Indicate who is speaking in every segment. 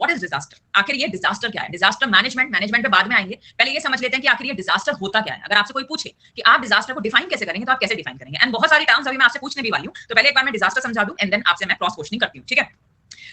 Speaker 1: What is disaster, आखिर ये disaster क्या है। डिजास्टर मैनेजमेंट पे बाद में आएंगे, पहले ये समझ लेते हैं कि आखिर ये डिजास्टर होता क्या है। अगर आपसे कोई पूछे कि आप डिजास्टर को डिफाइन कैसे करेंगे तो आप कैसे डिफाइन करेंगे, एंड बहुत सारी टर्म्स अभी मैं आपसे पूछने भी वाली हूं, तो पहले एक बार मैं डिजास्टर समझा दूं एंड देन आपसे मैं क्रॉस क्वेश्चनिंग करती हूं, ठीक है।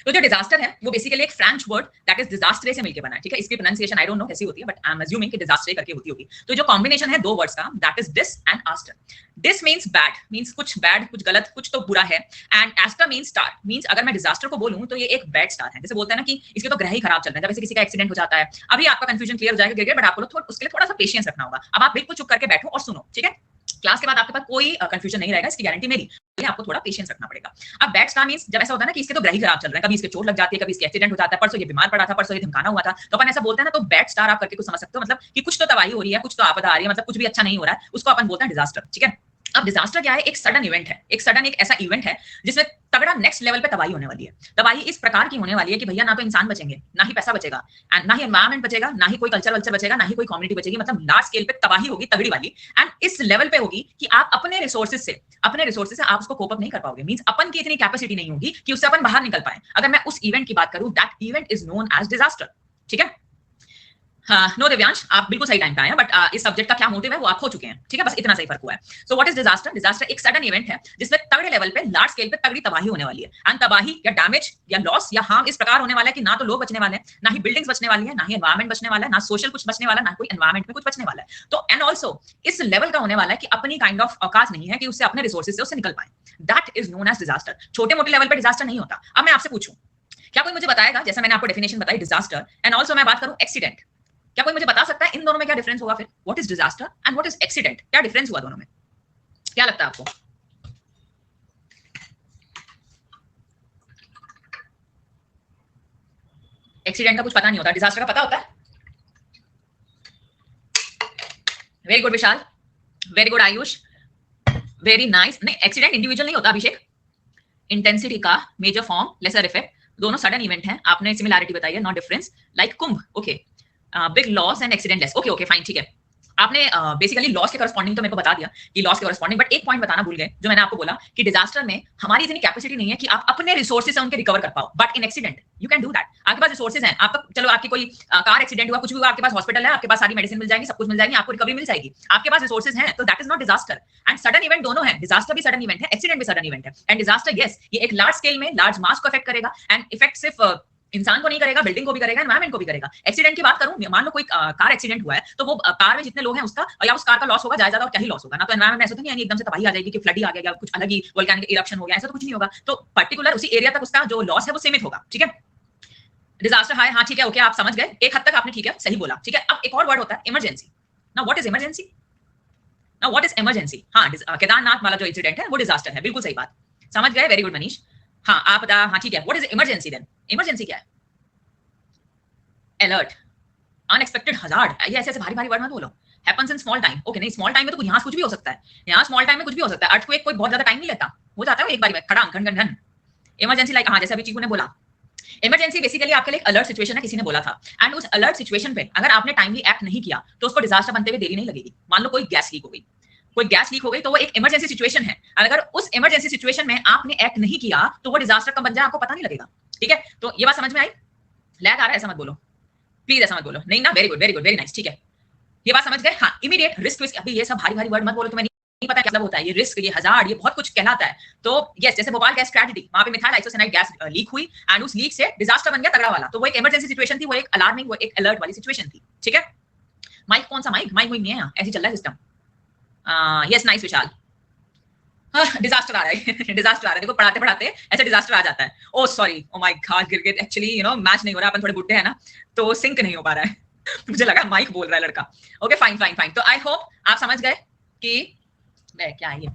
Speaker 1: तो जो डिजास्टर है वो बेसिकली एक फ्रेंच वर्ड दैट इज डिजास्ट्रे से मिलकर बना है, ठीक है। इसकी प्रोनाउंसिएशन आई डोंट नो कैसी होती है, बट आई एम अज्यूमिंग कि डिजास्ट्रे करके होती होगी। तो जो कॉम्बिनेशन है दो वर्ड्स का, that is dis and aster. Dis means bad, means कुछ बैड, कुछ गलत, कुछ तो बुरा है, and aster means star, means अगर मैं डिजास्टर को बोलूं तो ये एक बैड स्टार है। जैसे बोलते हैं ना कि इसके तो ग्रह ही खराब चल रहे हैं, जब ऐसे किसी का एक्सीडेंट हो जाता है। अभी आपका कंफ्यूजन क्लियर हो जाएगा गिरगिट, बट आपको उसके लिए थोड़ा सा पेशेंस रखना होगा। अब आप बिल्कुल चुप करके बैठो और सुनो, ठीक है। क्लास के बाद आपके पास कोई कंफ्यूजन नहीं रहेगा, इसकी गारंटी मेरी, आपको थोड़ा पेशेंस रखना पड़ेगा। अब बैड स्टार मींस जब ऐसा होता है ना कि इसके तो ग्रह ही खराब चल रहा है, कभी इसके चोट लग जाती है, कभी इसके एक्सीडेंट हो जाता है, परसों ये बीमार पड़ा था, परसों ये धमकाना हुआ था, तो अपन ऐसा बोलते हैं ना, तो बैड स्टार आप करके कुछ समझ सकते हो, मतलब कि कुछ तो तबाही हो रही है, कुछ तो आपदा आ रही है, मतलब कुछ भी अच्छा नहीं हो रहा है, उसको अपन बोलते हैं डिजास्टर, ठीक है। अब डिजास्टर क्या है, एक सडन इवेंट है, एक ऐसा इवेंट है जिसमें तगड़ा नेक्स्ट लेवल पे तबाही होने वाली है। तबाही इस प्रकार की होने वाली है कि भैया ना तो इंसान बचेंगे, ना ही पैसा बचेगा, एंड ना ही एनवायरमेंट बचेगा, ना ही कोई कल्चर बचेगा, ना ही कोई कम्युनिटी बचेगी, मतलब लार्ज स्केल पे तबाही होगी तगड़ी वाली। एंड इस लेवल पे होगी कि आप अपने रिसोर्सेज से आप उसको कोप अप नहीं कर पाओगे, मींस अपन की इतनी कैपेसिटी नहीं होगी कि उससे अपन बाहर निकल पाए। अगर मैं उस इवेंट की बात करूं, that event is known as disaster, ठीक है। हाँ, नो दिव्यांश, आप बिल्कुल सही टाइम पे आए हैं, बट इस सब्जेक्ट का क्या मोटिव है वो आप हो चुके हैं, ठीक है, बस इतना सही फर्क हुआ है। So what is disaster, disaster एक सडन इवेंट है जिसमें तगड़े लेवल पे, लार्ज स्केल पे तगड़ी तबाही होने वाली है, एंड तबाही या डैमेज या लॉस या हार्म इस प्रकार होने वाला है कि ना तो लोग बचने वाले हैं, ना ही बिल्डिंग्स बचने वाली है, ना ही एनवायरमेंट बचने वाला है, ना सोशल कुछ बचने वाला है, ना कोई एनवायरमेंट में कुछ बचने वाला है। तो एंड ऑल्सो इस लेवल का होने वाला है कि अपनी काइंड ऑफ औकात नहीं है कि उससे अपने रिसोर्सेज से उससे निकल पाए। That is known as disaster. छोटे मोटे लेवल पे डिजास्टर नहीं होता। अब मैं आपसे पूछूं, क्या कोई मुझे बताएगा, जैसे मैंने आपको डेफिनेशन बताई डिजास्टर, एंड ऑल्सो मैं बात करूं एक्सीडेंट, क्या कोई मुझे बता सकता है इन दोनों में क्या डिफरेंस होगा? फिर what is disaster and what is accident, क्या डिफरेंस हुआ दोनों में, क्या लगता है आपको? एक्सीडेंट का कुछ पता नहीं होता, डिजास्टर का पता होता है? Very good Vishal, very good Ayush, very nice. नहीं, एक्सीडेंट इंडिविजुअल नहीं होता अभिषेक, इंटेंसिटी का मेजर फॉर्म, लेसर इफेक्ट, दोनों सडन इवेंट हैं। आपने सिमिलैरिटी बताई है, not difference, like Kumbh, okay, big loss and accident less, okay okay fine, ठीक है। आपने बेसिकली लॉस के करस्पॉन्डिंग तो मेरे को बता दिया कि लॉस के करस्पॉन्डिंग, बट एक पॉइंट बताना भूल गए जो मैंने आपको बोला कि डिजास्टर में हमारी इतनी कैपेसिटी नहीं है कि आप अपने रिसोर्सेज से उनके रिकवर कर पाओ, but in accident you can do that. आपके पास रिसोर्सेज हैं, आपका चलो आपकी कोई कार एक्सीडेंट हुआ, कुछ भी हुआ, आपके पास हॉस्पिटल है, आपके पास सारी मेडिसिन मिल जाएगी, सब कुछ मिल जाएगी, आपको रिकवरी मिल जाएगी, आपके पास रिसोर्सेज हैं, तो that is not disaster. And sudden event दोनों है, डिजास्टर भी सडन इवेंट है, एक्सीडेंट भी सडन इवेंट है। एंड डिजास्टर यस, ये एक लार्ज स्केल में लार्ज मास को अफेक्ट करेगा, एंड इफेक्ट सिर्फ इंसान को नहीं करेगा, बिल्डिंग को भी करेगा, एनवायरमेंट को भी करेगा। एक्सीडेंट की बात करूं, मान लो कोई कार एक्सीडेंट हुआ है, तो वो कार में जितने लोग हैं उसका या उस कार का लॉस होगा ज्यादा, और क्या ही लॉस होगा ना, तो एनवायरमेंट में ऐसा तो नहीं है एकदम से तबाही आ जाएगी कि फ्लड ही आ गया, कुछ अलग ही वोल्केनिक इरप्शन हो गया, ऐसा तो कुछ नहीं होगा। तो पर्टिकुलर उसी एरिया तक उसका जो लॉस है वो सीमित होगा, ठीक है। डिजास्टर हाय, हाँ ठीक है, ओके, आप समझ गए, एक हद तक आपने ठीक है सही बोला, ठीक है। अब एक और वर्ड होता है emergency. Now what is emergency, now what is emergency, हाँ केदारनाथ वाला जो इंसिडेंट है वो डिजास्टर है, बिल्कुल सही बात, समझ गए, वेरी गुड मनीष। हाँ आप बता, हाँ ठीक है, what is emergency then, emergency क्या है? अलर्ट, अनएक्सपेक्टेड हजार्ड, ये ऐसे ऐसे भारी भारी वर्ड मत बोलो। Happens in small time, okay, नहीं स्मॉल टाइम में तो यहाँ कुछ भी हो सकता है, यहाँ स्मॉल टाइम में कुछ भी हो सकता है, अर्थक्वेक कोई बहुत ज्यादा टाइम नहीं लेता, हो जाता है एक बार में खड़ांग घन घन घन। इमरजेंसी लाइक, हाँ जैसे अभी चीकू ने बोला, इमरजेंसी बेसिकली आपके लिए अलर्ट सिचुएशन है, किसी ने बोला था, एंड उस अलर्ट सिचुएशन पे अगर आपने टाइमली एक्ट नहीं किया तो उसको डिजास्टर बनते हुए देरी नहीं लगेगी। मान लो कोई गैस लीक हो गई, कोई गैस लीक हो गई, तो वो एक इमरजेंसी सिचुएशन है, अगर उस इमरजेंसी सिचुएशन में आपने एक्ट नहीं किया तो वो डिजास्टर कब बन जाए आपको पता नहीं लगेगा, ठीक है। तो ये बात समझ में आई? लैग आ रहा है ऐसा मत बोलो प्लीज, ऐसा मत बोलो, नहीं ना, वेरी गुड वेरी नाइस, ठीक है, ये बात समझ गए। हाँ, इमीडिएट रिस्क, अभी ये सब भारी भारी वर्ड मत बोलो, तुम्हें नहीं पता क्या मतलब होता है, ये रिस्क, ये हजार्ड, ये बहुत कुछ कहलाता है। तो यस, जैसे भोपाल गैस ट्रेजेडी, वहां पे मिथाइल आइसोसाइनाइड गैस लीक हुई, एंड उस लीक से डिजास्टर बन गया तगड़ा वाला, तो वो एक इमरजेंसी सिचुएशन थी, वो एक अलार्मिंग, वो एक अलर्ट वाली सिचुएशन थी, ठीक है। माइक कौन सा माइक, माइक नहीं है यहाँ, ऐसे चल रहा है सिस्टम। यस नाइस विशाल, डिजास्टर आ रहा है डिजास्टर आ रहा है, देखो पढ़ाते पढ़ाते ऐसे डिजास्टर आ जाता है। ओ सॉरी, ओ माय गॉड गिरगिट, एक्चुअली यू नो मैच नहीं हो रहा, अपन थोड़े बुड्ढे हैं ना, तो सिंक नहीं हो पा रहा है मुझे लगा माइक बोल रहा है लड़का। ओके फाइन फाइन फाइन, तो आई होप आप समझ गए कि क्या है ये,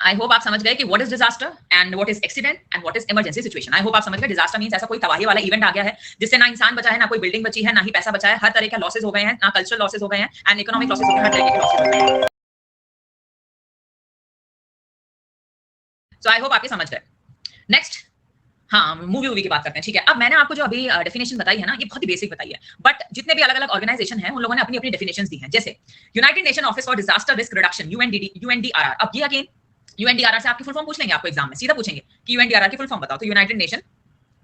Speaker 1: आई होप आप समझ गए कि what is disaster and what is accident and what is emergency situation. I hope आप समझ गए, डिजास्टर मींस ऐसा कोई तबाही वाला इवेंट आ गया है जिससे ना इंसान बचा है, ना कोई बिल्डिंग बची है, ना ही पैसा बचा है, हर तरह के लॉसेज हो गए हैं, ना कल्चरल लॉसेज हो गए हैं एंड इकोनॉमिक लॉसेज हो गए हैं, हर तरह के लॉसेज हो गए हैं। सो आई होप आपके समझ गए। नेक्स्ट, हाँ मूवी की बात करते हैं, ठीक है। अब मैंने आपको जो अभी डेफिनेशन बताई है ना, ये बहुत ही बेसिक बताई है, बट जितने भी अलग अलग ऑर्गेनाइजेशन हैं उन लोगों ने अपनी अपनी डेफिनेशंस दी हैं, जैसे United Nation Office for Disaster Risk Reduction, UNDRR. अब ये अगेन यूएनडीआरआर से आपकी फुल फॉर्म पूछ लेंगे आपको एग्जाम में, सीधा पूछेंगे कि यूएनडीआरआर की फुल फॉर्म बताओ, तो United nation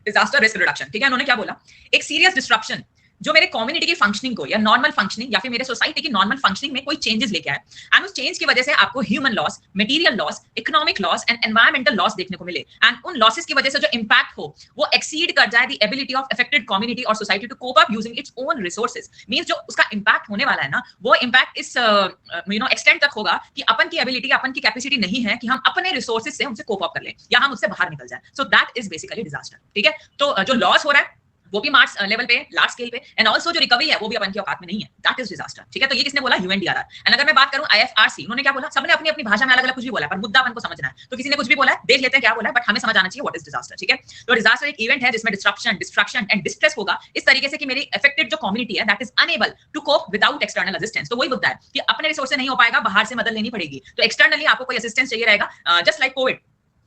Speaker 1: disaster Risk reduction, ठीक है। उन्होंने क्या बोला, एक सीरियस डिस्ट्रप्शन जो मेरे कम्युनिटी की फंक्शनिंग को या नॉर्मल फंक्शनिंग या फिर मेरे सोसाइटी की नॉर्मल फंक्शनिंग में कोई चेंजेस लेके आए, एंड उस चेंज की वजह से आपको human loss, material loss, economic loss and environmental loss देखने को मिले, एंड उन लॉसेस की वजह से जो इंपैक्ट हो वो एक्सीड कर जाए the ability of affected community और society to cope up using its own resources. Means जो उसका इंपैक्ट होने वाला है ना, वो इंपैक्ट इस एक्सटेंड तक होगा कि अपन की एबिलिटी, अपन की कैपेसिटी नहीं है कि हम अपने रिसोर्सेज से हमसे कोप अप कर ले या हम उससे बाहर निकल जाए। So that is basically disaster, ठीक है। तो जो लॉस हो रहा है वो भी मार्स लेवल पे, लार्ज स्केल पे, एंड ऑल्सो जो रिकवरी है वो भी अपन की औकात में नहीं है, दैट इज डिजास्टर, ठीक है। तो ये किसने बोला, यूएनडीआरआर। एंड अगर मैं बात करूं आईएफआरसी, उन्होंने क्या बोला, सबने अपनी अपनी भाषा में अलग अलग कुछ भी बोला है, पर मुद्दा अपन को समझना है। तो किसी ने कुछ भी बोला है, देख लेते हैं क्या बोला है, बट हमें समझ आना चाहिए व्हाट इज डिजास्टर, ठीक है। तो डिजास्टर एक इवेंट है जिसमें डिस्ट्रप्शन, डिस्ट्रक्शन एंड डिस्ट्रेस होगा इस तरीके से कि मेरी अफेक्टेड जो कम्युनिटी है that is unable to cope without external assistance. तो वही मुद्दा है कि अपने रिसोर्स से नहीं हो पाएगा, बाहर से मदद लेनी पड़ेगी। तो एक्सटर्नली आपको कोई असिस्टेंस चाहिए रहेगा, जस्ट लाइक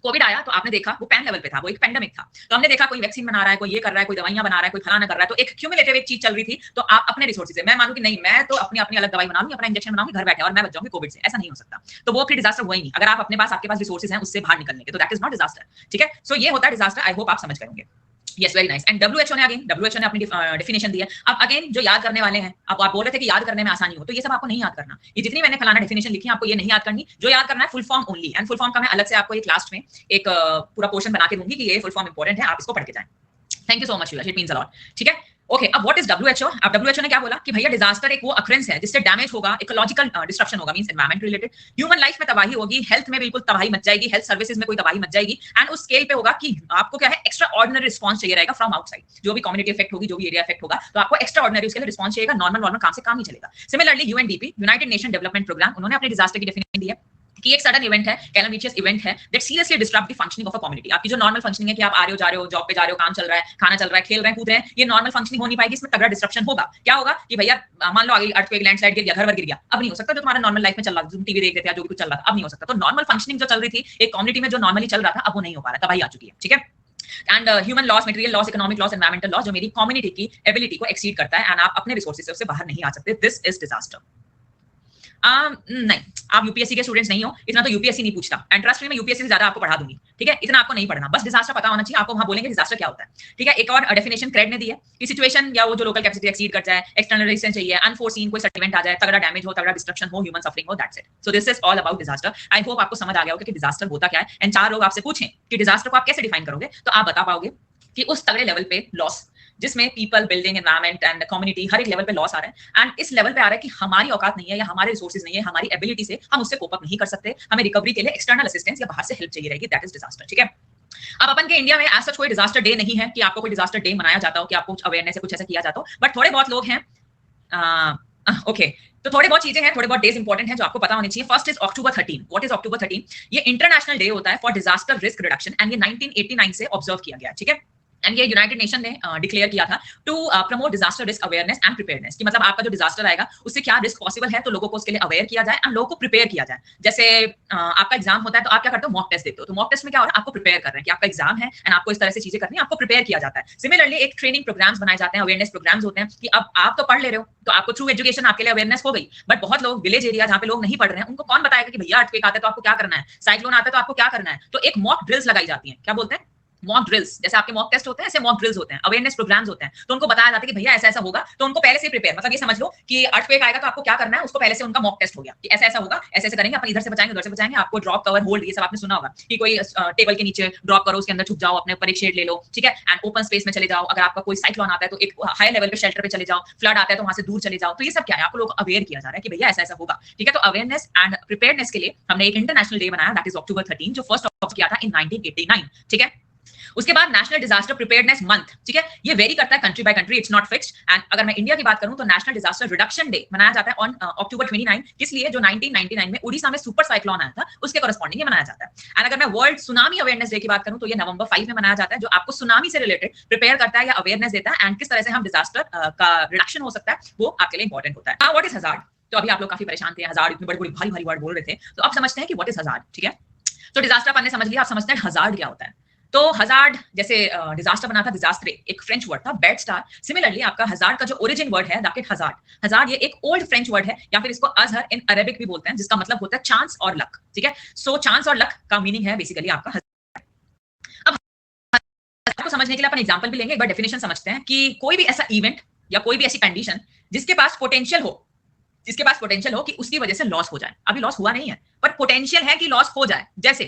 Speaker 1: कोविड आया तो आपने देखा वो पैन लेवल पे था, वो एक पेंडेमिक था। तो हमने देखा कोई वैक्सीन बना रहा है, कोई ये कर रहा है, कोई दवाइयां बना रहा है, कोई फलाना कर रहा है, तो एक क्यूमुलेटिव एक चीज चल रही थी। तो आप अपने रिसोर्सेज से, मैं मानूं कि नहीं मैं तो अपनी अपनी अलग दवाई बनाऊंगी, अपना इंजेक्शन बनाऊंगी, घर बैठे और मैं बच जाऊंगी कोविड से, ऐसा नहीं हो सकता। तो वो फिर डिजास्टर हुआ ही नहीं। अगर आप अपने पास, आपके पास रिसोर्सेज हैं उससे बाहर निकलने के, तो दैट इज नॉट डिजास्टर, ठीक है। सो ये होता है डिजास्टर। आई होप आप समझ गए होंगे। Yes, very nice. And WHO ने अपनी डेफिनेशन दी है। अब अगेन जो याद करने वाले हैं, आप बोल रहे थे कि याद करने में आसानी हो, तो ये सब आपको नहीं याद करना। ये जितनी मैंने फलाना डेफिनेशन लिखी है आपको ये नहीं याद करनी। जो याद करना है full form only, and full form का मैं अलग से आपको एक लास्ट में एक पूरा पोर्शन बना के दूंगी कि ये फुल फॉर्म इंपॉर्टेंट है, आप इसको पढ़ के जाएं। Thank you so much, it means a lot, ठीक है। ओके, अब व्हाट इज डब्ल्यूएचओ? अब डब्ल्यूएचओ ने क्या बोला कि भैया डिजास्टर एक वो अक्रेंस है जिससे डैमेज होगा, इकोलॉजिकल डिस्ट्रप्शन होगा, means environment related, human life में तबाही होगी, हेल्थ में बिल्कुल तबाही मच जाएगी, हेल्थ सर्विसेज में कोई तबाही मच जाएगी, एंड उस स्केल पे होगा कि आपको क्या है, एक्स्ट्रा ऑर्डिनरी रिस्पॉन्स चाहिए रहेगा फ्रॉम आउटसाइड। जो भी कम्युनिटी इफेक्ट होगी, जो भी एरिया इफेक्ट होगा, तो आपको एक्स्ट्रा ऑर्डिनरी उसके लिए रिस्पॉन्स चाहिएगा, नॉर्मल काम से काम नहीं चलेगा। Similarly UNDP, united nation development programme, उन्होंने अपने डिजास्टर की डेफिनेशन दी है कि एक सडन इवेंट है, कैलमिशियस इवेंट है that seriously disturb the functioning of a community. आपकी जो नॉर्मल फंक्शनिंग है कि आप आ रहे हो, जा रहे हो, जॉब पे जा रहे हो, काम चल रहा है, खाना चल रहा है, खेल रहे हैं, कूद रहे हैं, ये नॉर्मल फंक्शनिंग हो नहीं पाएगी, इसमें तगड़ा डिस्ट्रप्शन होगा। क्या होगा कि भैया मान लो आगे अर्थक्वेक, लैंडस्लाइड गिर गया, घर वर गिर गया, अब नहीं हो सकता। जो तुम्हारा नॉर्मल लाइफ में चल रहा था, तुम टीवी देख रहे थे, जो भी कुछ चल रहा था, अब नहीं हो सकता। तो नॉर्मल फंक्शनिंग जो चल रही थी एक कम्युनिटी में, जो नॉर्मली चल रहा था, अब वो नहीं हो पा रहा, तबाही आ चुकी है, ठीक है। And human loss, material loss, economic loss, environmental loss, जो मेरी कम्युनिटी की एबिलिटी को एक्सीड करता है, एंड आप अपने रिसोर्सेज से उससे बाहर नहीं आ सकते, दिस इज डिजास्टर। नहीं, आप यूपीएससी के स्टूडेंट्स नहीं हो, इतना तो यूपीएससी नहीं पूछता, एंड ट्रस्ट मी मैं यूपीएससी से ज्यादा आपको पढ़ा दूंगी, ठीक है। इतना आपको नहीं पढ़ना, बस डिजास्टर पता होना चाहिए आपको। वहां बोलेंगे डिजास्टर क्या होता है, ठीक है। एक और डेफिनेशन क्रेड ने दी है कि सिचुएशन या वो जो लोकल कैपेसिटी एक्सीड कर जाए, एक्सटर्नल रेजिस्टेंस चाहिए, अनफोर्सीन कोई सडन इवेंट आ जाए, तगड़ा डैमेज हो, तगड़ा डिस्ट्रक्शन हो, ह्यूमन सफरिंग हो, that's it. So this is all about disaster. I hope आपको समझ आ गया होगा कि डिजास्टर होता क्या है। एंड चार लोग आपसे पूछें कि डिजास्टर को आप कैसे डिफाइन करोगे, तो आप बता पाओगे कि उस तगड़े लेवल पे लॉस जिसमें people, building, environment and community, हर एक लेवल पे लॉस आ रहा है, एंड इस लेवल पे आ रहा है कि हमारी औकात नहीं है या हमारे रिसोर्सेज नहीं है, हमारी एबिलिटी से हम उससे कोप अप नहीं कर सकते, हमें रिकवरी के लिए एक्सटर्नल असिस्टेंस या बाहर से हेल्प चाहिए रहेगी, दैट इज डिजास्टर, ठीक है। अब अपन के इंडिया में एज सच कोई डिजास्टर डे नहीं है कि आपको कोई डिजास्टर डे मनाया जाता हो, कि आपको अवेयरनेस से कुछ ऐसा किया जाता हो, बट थोड़े बहुत लोग हैं। ओके, तो थोड़े बहुत चीजें हैं, थोड़े बहुत डेज इंपॉर्टेंट हैं जो आपको पता होनी चाहिए। First is October 13। What is October 13? ये इंटरनेशनल डे होता है for Disaster Risk reduction, and ये 1989 से ऑब्जर्व किया गया, ठीक है। एंड ये यूनाइटेड नेशन ने डिक्लेयर किया था to promote disaster risk awareness and preparedness, कि मतलब आपका जो डिजास्टर आएगा उससे क्या रिस्क पॉसिबल है, तो लोगों को उसके लिए अवेयर किया जाए एंड लोगों को प्रिपेयर किया जाए। जैसे आपका एग्जाम होता है तो आप क्या करते हो, मॉक टेस्ट देते हो, तो मॉक टेस्ट में क्या हो रहा है, आपको प्रिपेयर कर रहे हैं कि आपका एग्जाम है एंड आपको इस तरह से चीजें करनी है, आपको प्रिपेयर किया जाता है। सिमिलरली एक ट्रेनिंग प्रोग्राम्स बनाए जाते हैं, अवेयरनेस प्रोग्राम्स होते हैं कि अब आप तो पढ़ ले रहे हो, तो आपको थ्रू एजुकेशन आपके लिए अवेयरनेस हो गई, बट बहुत लोग विलेज एरिया जहाँ पे लोग नहीं पढ़ रहे हैं, उनको कौन बताएगा कि भैया अर्थक्वेक आता है तो आपको क्या करना है, साइक्लोन आता है तो आपको क्या करना है। तो एक मॉक ड्रिल्स लगाई जाती है, क्या बोलते हैं, मॉक ड्रिल्स। जैसे आपके मॉक टेस्ट होते हैं, ऐसे मॉक ड्रिल्स होते हैं, अवेयरनेस प्रोग्राम्स होते हैं, तो उनको बताया जाता है कि भैया ऐसा ऐसा होगा, तो उनको पहले से प्रिपेयर, मतलब ये समझ लो कि अर्थक्वेक आएगा तो आपको क्या करना है, उसको पहले से उनका मॉक टेस्ट हो गया कि ऐसा ऐसा होगा, ऐसे ऐसे करेंगे, अपन इधर से बचाएंगे, उधर से बचाएंगे, आपको ड्रॉप, कवर, होल्ड, ये सब आपने सुना होगा कि कोई टेबल के नीचे ड्रॉप करो, उसके अंदर छुप जाओ, अपने ऊपर एक शेड ले लो, ठीक है, एंड ओपन स्पेस में चले जाओ। अगर आपका कोई साइक्लोन आता है तो एक हाई लेवल पे शेल्टर पे चले जाओ, फ्लड आता है तो वहां से दूर चले जाओ। तो ये सब क्या है, आपको लोग अवेयर किया जा रहा है कि भैया ऐसा ऐसा होगा, ठीक है। तो अवेयरनेस एंड प्रिपेयरनेस के लिए हमने एक इंटरनेशनल डे बनाया, दैट इज October 13, जो फर्स्ट ऑफ किया था इन 1989, ठीक है। उसके बाद नेशनल डिजास्टर प्रिपेयरनेस मंथ, ठीक है, ये वेरी करता है country by country, it's not fixed. And अगर मैं इंडिया की बात करूं तो नेशनल डिजास्टर रिडक्शन डे मनाया जाता है ऑन October 29, किस लिए, जो 1999 में उड़ीसा में सुपर साइक्लोन आया था उसके कॉरेस्पॉन्डिंग ये मनाया जाता है। एंड अगर मैं वर्ल्ड सुनामी अवेयरनेस डे की बात करूं तो ये November 5 में मनाया जाता है, जो आपको सुनामी से रिलेटेड प्रिपेयर करता है या अवेयरनेस देता है, एंड किस तरह से हम डिजास्टर का रिडक्शन हो सकता है वो आपके लिए इंपॉर्टेंट होता है। Now what is hazard? तो अभी आप लोग काफी परेशान थे, हजार्ड इतने बड़े बड़े भारी भारी वर्ड बोल रहे थे, तो अब समझते हैं कि व्हाट इज हजार्ड, ठीक है। तो डिजास्टर अपन ने समझ लिया, आप समझते हैं हजार्ड क्या होता है। तो हजार्ड, जैसे डिजास्टर बना था, डिजास्ट्रे एक फ्रेंच वर्ड था, बैड स्टार। सिमिलरली आपका हजार्ड का जो ओरिजिन वर्ड है दैट इज हजार्ड, हजार्ड ये एक ओल्ड फ्रेंच वर्ड है, या फिर इसको अजहर इन अरेबिक भी बोलते हैं, जिसका मतलब होता है चांस और लक, ठीक है। सो चांस और लक का मीनिंग है बेसिकली आपका हजार्ड। अब आपको समझने के लिए अपन एग्जांपल भी लेंगे, एक बार डेफिनेशन समझते हैं कि कोई भी ऐसा इवेंट या कोई भी ऐसी कंडीशन जिसके पास पोटेंशियल हो कि उसकी वजह से लॉस हो जाए। अभी लॉस हुआ नहीं है पर पोटेंशियल है कि लॉस हो जाए। जैसे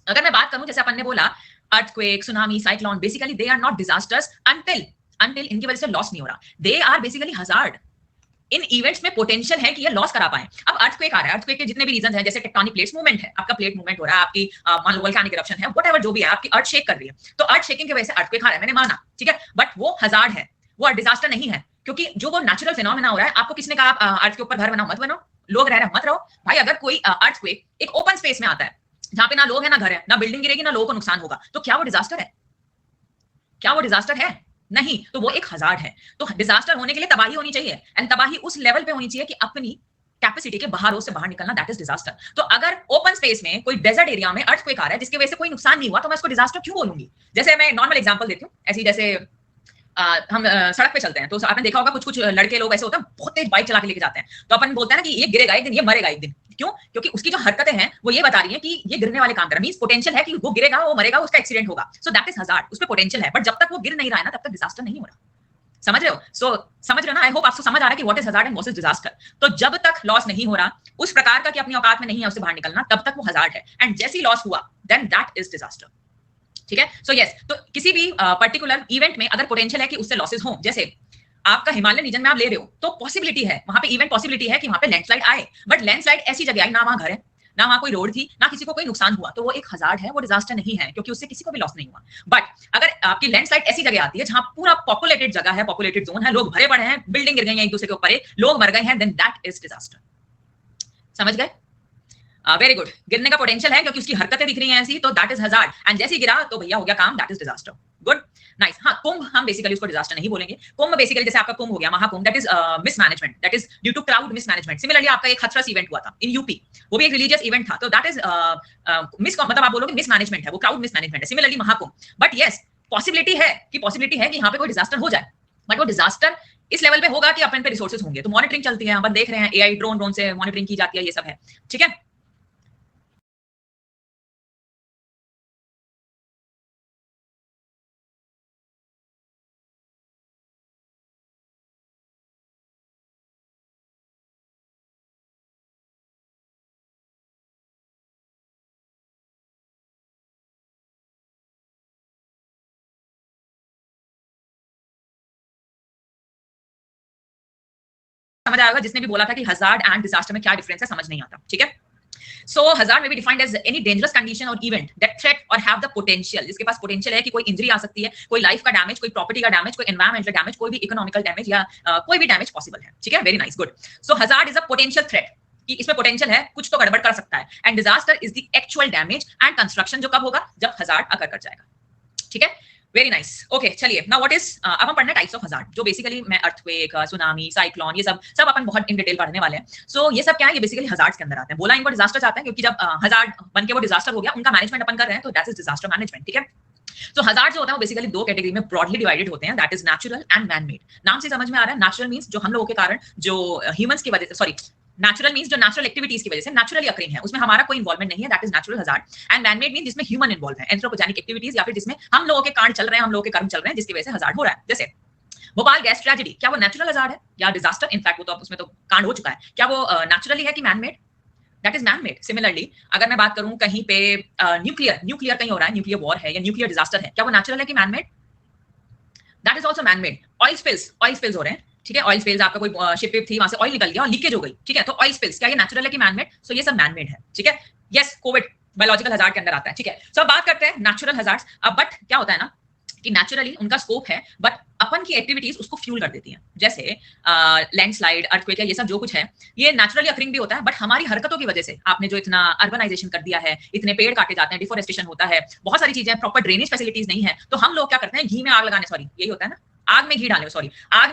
Speaker 1: अगर मैं बात करूं, जैसे अपन ने बोला earthquake, tsunami, cyclone, basically they are not disasters until इनकी वजह से लॉस नहीं हो रहा। They are basically hazard. इन इवेंट्स में पोटेंशियल है कि ये लॉस करा पाए। अब अर्थक्वेक आ रहा है, अर्थक्वेक के जितने भी रीजन है, जैसे टेक्टोनिक प्लेट्स मूवमेंट है, आपका प्लेट मूवमेंट हो रहा है, आपकी मान लो वोल्केनिक इरप्शन है, व्हाटएवर जो भी है, आपकी अर्थ शेक कर रही है, तो अर्थ शेकिंग की वजह से अर्थक्वेक आ रहा है, मैंने माना, ठीक है, बट वो हजार्ड है, वो डिजास्टर नहीं है। क्योंकि जो वो नेचुरल फिनोमेना हो रहा है, आपको किसने कहा आप अर्थ के ऊपर घर बनाओ, मत बनाओ, लोग रह रहे मत रहो भाई। अगर कोई अर्थक्वेक एक ओपन स्पेस में आता है जहां पे ना लोग है ना घर है, ना बिल्डिंग गिरेगी, ना लोगों को नुकसान होगा, तो क्या वो डिजास्टर है? क्या वो डिजास्टर है? नहीं, तो वो एक हजार्ड है। तो डिजास्टर होने के लिए तबाही होनी चाहिए, एंड तबाही उस लेवल पे होनी चाहिए कि अपनी कैपेसिटी के बाहर से बाहर निकलना, दैट इज डिजास्टर। तो अगर ओपन स्पेस में कोई डेजर्ट एरिया में अर्थक्वेक आ रहा है जिसकी वजह से कोई नुकसान नहीं हुआ, तो मैं उसको डिजास्टर क्यों बोलूंगी? जैसे मैं नॉर्मल एग्जांपल देती हूँ, ऐसी जैसे हम सड़क पे चलते हैं तो आपने देखा होगा कुछ कुछ लड़के लोग ऐसे होते हैं, बहुत तेज बाइक चला के लेके जाते हैं, तो अपन बोलते हैं ना कि ये गिरेगा एक दिन, ये मरेगा एक दिन। क्यों? क्योंकि उसकी जो हरकतें हैं वो ये बता रही है कि ये गिरने वाले काम कर रहा है, मींस पोटेंशियल है कि वो गिरेगा, वो मरेगा, उसका एक्सीडेंट होगा। सो दैट इज हजार्ड, उसमें पोटेंशियल है, बट जब तक वो गिर नहीं रहा है ना, तब तक डिजास्टर नहीं हो रहा। समझ रहे हो? समझ रहे हो ना? आई होप आपको समझ आ रहा है कि what is hazard and what is disaster. तो जब तक लॉस नहीं हो रहा, उस प्रकार का कि अपनी औकात में नहीं है उससे बाहर निकलना, तब तक वो हजार्ड है, एंड जैसे ही लॉस हुआ देन दैट इज डिजास्टर। ठीक है? सो यस, तो किसी भी पर्टिकुलर इवेंट में अगर पोटेंशियल है कि उससे लॉसेस हो, जैसे आपका हिमालयन रीजन में आप ले रहे हो, तो पॉसिबिलिटी है वहां पे, इवेंट पॉसिबिलिटी है कि वहां पे लैंडस्लाइड आए, बट लैंडस्लाइड ऐसी जगह आई ना वहां घर है, ना वहां कोई रोड थी, ना किसी को कोई नुकसान हुआ, तो वो एक हजार्ड है, वो डिजास्टर नहीं है, क्योंकि उससे किसी को भी लॉस नहीं हुआ। बट अगर आपकी लैंडस्लाइड ऐसी जगह आती है जहां पूरा पॉपुलेटेड जगह है, पॉपुलेटेड जोन है, लोग भरे पड़े हैं, बिल्डिंग गिर गई है एक दूसरे के ऊपर, लोग मर गए हैं, देन दैट इज डिजास्टर। समझ गए? Very good. गिरने का पोटेंशियल है क्योंकि उसकी हरकतें दिख रही हैं ऐसी, तो दैट इज हजार्ड, एंड जैसे ही गिरा तो भैया हो गया काम, that is disaster. Good, nice. हाँ, कुंभ हम बेसिकली उसको डिजास्टर नहीं बोलेंगे। कुंभ बेसिकली जैसे आपका कुंभ हो गया, Mahakumbh, that is mismanagement, that is due to crowd mismanagement. Similarly आपका एक हथरस इवेंट हुआ था इन यूपी, वो भी एक रिलीजियस इवेंट था, तो दैट इज मतलब आप बोलोगे मिसमैनेजमेंट है, वो क्राउड मिसमैनेजमेंट है। Similarly Mahakumbh, but yes, possibility है कि यहाँ पे कोई डिजास्टर हो जाए, बट वो डिजास्टर इस लेवल पे होगा कि अपन पे रिसोर्सेज होंगे, तो मॉनिटरिंग चलती है, अपन देख रहे हैं एआई ड्रोन से मॉनिटरिंग की जाती है, ये सब है। ठीक है? समझ आएगा जिसने भी बोला था कि हजार्ड एंड डिजास्टर में क्या डिफरेंस है, समझ नहीं आता। ठीक है? So hazard may be defined as any dangerous condition or event that threat or have the potential, जिसके पास पोटेंशियल है कि कोई इंजरी आ सकती है, कोई लाइफ का डैमेज, कोई प्रॉपर्टी का डैमेज, कोई एनवायरमेंटल डैमेज, कोई भी इकोनॉमिकल डैमेज या कोई भी डैमेज पॉसिबल है। ठीक है? Very nice, good. So hazard is a potential threat, कि इसमें पोटेंशियल है, कुछ तो गड़बड़ कर सकता है, and disaster is the actual damage and construction, जो कब होगा? जब हजार्ड अकर कर जाएगा। ठीक है? Very nice. ओके, चलिए नाउ व्हाट इज, अब हम पढ़ना टाइप्स ऑफ हजार्ड, जो बेसिकली मैं अर्थक्वेक, सुनामी, साइक्लोन, ये सब अपन बहुत इन डिटेल पढ़ने वाले हैं। सो ये सब क्या है? ये बेसिकली हजार्ड्स के अंदर आते हैं। बोला इनको डिजास्टर आते हैं क्योंकि जब हजार्ड बन के वो डिजास्टर हो गया, उनका मैनेजमेंट अपन कर रहे हैं, तो दैट इज डिजास्टर मैनेजमेंट। ठीक है? तो हजार्ड जो होता है वो बेसिकली दो कैटेगरी में ब्रॉडली डिवाइडेड होते हैं, that is natural and man made. नाम से समझ में आ रहा है, नेचुरल मींस जो हम लोगों के कारण, जो ह्यूमंस की वजह से, सॉरी, नेचुरल मींस जो नेचुरल एक्टिविटीज की वजह से नेचुरली अकरिंग है, उसमें हमारा कोई इन्वॉल्वमेंट नहीं है, that is natural hazard. And man made means जिसमें ह्यूमन इन्वॉल्व है, एंथ्रोपोजेनिक एक्टिविटीज, या फिर जिसमें हम लोगों के कांड चल रहे हैं, हम लोगों के कर्म चल रहे हैं, जिसकी वजह से हजार्ड हो रहा है। जैसे भोपाल गैस ट्रेजेडी, क्या वो नेचुरल हजार्ड है या डिजास्टर? इनफैक्ट वो तो उसमें तो कांड हो चुका है, क्या वो नेचुरली है कि man made? That is man made. Similarly अगर मैं बात करूं कहीं पे न्यूक्लियर कहीं हो रहा है, न्यूक्लियर वॉर है या न्यूक्लियर डिजास्टर है, क्या वो नेचुरल है कि man made? That is also man made. Oil spills हो रहे हैं, ठीक है? ऑयल स्पिल्स, आपका कोई शिप थी, वहां से ऑयल निकल गया और लीकेज हो गई, ठीक है? तो ऑयल स्पिल्स क्या ये नेचुरल है कि मैन मेड? सो ये सब मैन मेड है। ठीक है? यस, कोविड बायोलॉजिकल हजार्ड के अंदर आता है। ठीक है? सो अब बात करते हैं नेचुरल हजार्ड्स। अब बट क्या होता है ना कि नेचुरली उनका स्कोप है, बट अपन की एक्टिविटीज उसको फ्यूल कर देती हैं। जैसे लैंडस्लाइड, अर्थक्वेक, ये सब जो कुछ है, ये नेचुरली अकरिंग भी होता है, बट हमारी हरकतों की वजह से, आपने जो इतना अर्बनाइजेशन कर दिया है, इतने पेड़ काटे जाते हैं, डिफोरेस्टेशन होता है, बहुत सारी चीजें, प्रॉपर ड्रेनेज फैसिलिटीज नहीं है, तो हम लोग क्या करते हैं? घी में आग लगाने, सॉरी यही होता है ना, आग में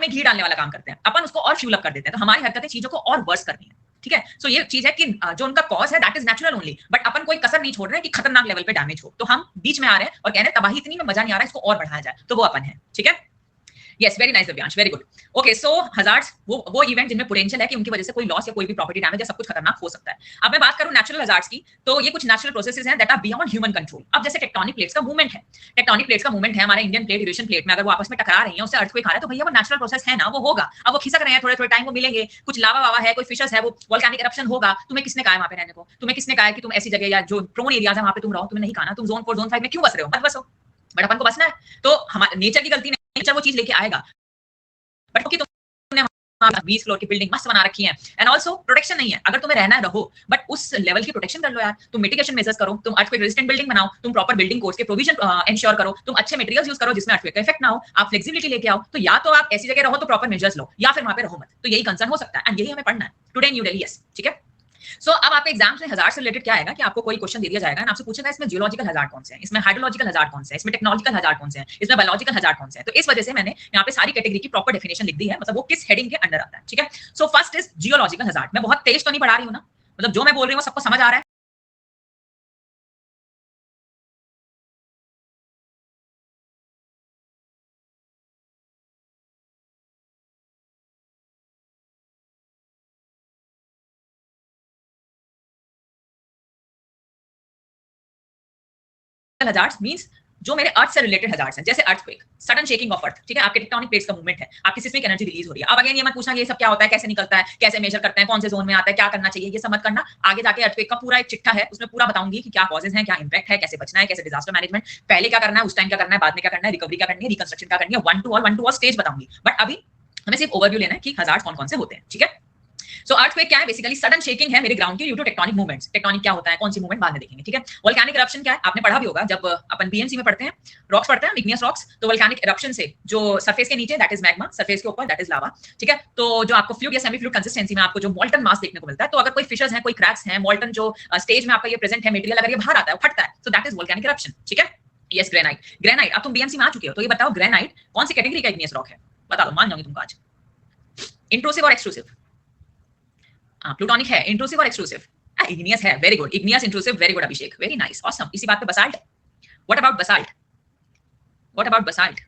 Speaker 1: घी डालने वाला काम करते हैं अपन, उसको और फ्यूल अप कर देते हैं, तो हमारी हरकतें चीजों को और वर्स करनी है। ठीक है? सो ये चीज है कि जो उनका कॉज है that is natural only, but अपन कोई कसर नहीं छोड़ रहे हैं कि खतरनाक लेवल पे डैमेज हो, तो हम बीच में आ रहे हैं और कह रहे हैं तबाही इतनी में मजा नहीं आ रहा है, इसको और बढ़ाया जाए, तो वो अपन है। ठीक है? Yes, very nice Divyansh, very good. Okay, so hazards वो इवेंट जिनमें पोटेंशियल है कि उनकी वजह से कोई लॉस या कोई भी प्रॉपर्टी डैमेज या सब कुछ खतरनाक हो सकता है। अब मैं बात करूं नेचुरल हजार्ड्स की, तो ये कुछ नेचुरल प्रोसेसेस हैं that are beyond human control. अब जैसे टेक्टोनिक प्लेट्स का मूवमेंट है, टेक्टोनिक प्लेट्स का मूवमेंट है, हमारे इंडियन प्लेट, यूरेशियन प्लेट में अगर वो आपस में टकरा रही है, उससे अर्थक्वेक आ रहा है, तो भैया वो नेचुरल प्रोसेस है ना, वो होगा। अब वो खिसक रहे हैं, थोड़े थोड़े टाइम वो मिलेंगे, कुछ लावा वावा है, कोई फिशर्स है, वो वोल्केनिक इरप्शन होगा। तुम्हें किसने कहा है वहां पे रहने को? तुम्हें किसने कहा है कि तुम ऐसी जगह या जो प्रोन एरियाज है वहां पे तुम रहो? तुम्हें नहीं कहा ना, तुम जोन 4 जोन 5 में क्यों बस रहे हो? मत बसो, बट अपन को बसना है। तो हमारे नेचर की गलती नहीं, नेचर वो चीज लेके आएगा, बट कि तुमने 20 फ्लोर की बिल्डिंग मस्त बना रखी है एंड ऑल्सो प्रोटेक्शन नहीं है। अगर तुम्हें रहना है रहो, बट उस लेवल की प्रोटेक्शन कर लो यार। तुम मिटिगेशन मेजर्स करो, तुम अर्थक्वेक रेजिस्टेंट बिल्डिंग बनाओ, तुम प्रॉपर बिल्डिंग कोड्स के प्रोविजन एंश्योर करो, तुम अच्छे मटेरियल्स यूज करो जिसमें अर्थक्वेक का इफेक्ट ना हो, आप फ्लेक्सिबिलिटी लेके आओ। तो या तो आप ऐसी जगह रहो तो प्रॉपर मेजर्स लो, या फिर वहां पे रहो मत। तो यही कंसर्न हो सकता है एंड यही हमें पढ़ना है टुडे न्यू दिल्ली। यस, ठीक है। सो अब आपके एग्जाम्स में हजार्ड से रिलेटेड क्या आएगा कि आपको कोई क्वेश्चन दे दिया जाएगा और आपसे पूछेगा इसमें जियोलॉजिकल हजार्ड कौन से हैं, इसमें हाइड्रोलॉजिकल हजार्ड कौन से हैं, इसमें टेक्नोलॉजिकल हजार्ड कौन से हैं, इसमें बायोलॉजिकल हजार्ड कौन से हैं। तो इस वजह से मैंने यहाँ पे सारी कैटेगरी की प्रॉपर डेफिनेशन लिख दी है, मतलब वो किस हेडिंग के अंडर आता है। ठीक है, so first is geological hazard. मैं बहुत तेज तो नहीं पढ़ा रही हूँ ना, मतलब जो मैं बोल रही हूँ सबको समझ आ रहा है? हजार्ड्स मींस जो मेरे अर्थ से रिलेटेड हजार्ड्स हैं, जैसे earthquake, sudden shaking of earth, ठीक है, आपके टेक्टोनिक प्लेट्स का मूवमेंट है, आपकी सिस्मिक एनर्जी रिलीज हो रही है। अब अगेन ये मत पूछना ये सब क्या होता है, कैसे निकलता है, कैसे मेजर करते हैं, कौन से जोन में आता है, क्या करना चाहिए, ये सब मत करना। आगे जाके अर्थक्वेक का पूरा एक चिट्ठा है, उसमें पूरा बताऊंगी कि क्या कॉजेज हैं, क्या इंपैक्ट है, कैसे बचना है, कैसे डिजास्टर मैनेजमेंट, पहले क्या करना है, उस टाइम क्या करना है, बाद में क्या करना है, रिकवरी क्या करनी है, रिकंस्ट्रक्शन क्या करनी है, वन टू ऑल स्टेज बताऊंगी। बट अभी हमें सिर्फ ओवरव्यू लेना है कि हजार्ड्स कौन कौन से होते हैं। ठीक है, सो अर्थक्वेक क्या है? बेसिकली सडन शेकिंग है मेरे ग्राउंड की due to tectonic movements. Tectonic क्या होता है, कौन सी मूवमेंट बाद में देखेंगे। ठीक है, वोल्केनिक इरप्शन क्या है? आपने पढ़ा भी होगा जब अपन बीएमसी में पढ़ते हैं, रॉक्स पढ़ते हैं, इग्नियस रॉक्स। तो वोल्केनिक इरप्शन से जो सरफेस के नीचे दैट इज मैग्मा, सरफेस के ऊपर दैट इज लावा। ठीक है, तो जो आपको फ्लूइड या सेमी फ्लूइड कंसिस्टेंसी में आपको जो मोल्टन मास देखने को मिलता है, तो अगर कोई फिशर्स हैं, कोई क्रैक्स हैं, मोल्टन जो स्टेज में आपका ये प्रेजेंट है मटेरियल, अगर ये बाहर आता है, फटता है, so that is volcanic eruption. ठीक है, यस, ग्रेनाइट। ग्रेनाइट, अब तुम बीएमसी में आ चुके हो, तो ये बताओ ग्रेनाइट कौन सी कैटेगरी का इग्नियस रॉक है? बता दो, मान जाऊंगी तुमको आज। इंट्रूसिव और एक्सट्रूसिव? प्लूटोनिक है, इंट्रूसिव और एक्सट्रूसिव? इग्नियस है, very good. Igneous, intrusive, very good Abhishek, very nice, awesome. इसी बात पे basalt, what about basalt? What about basalt?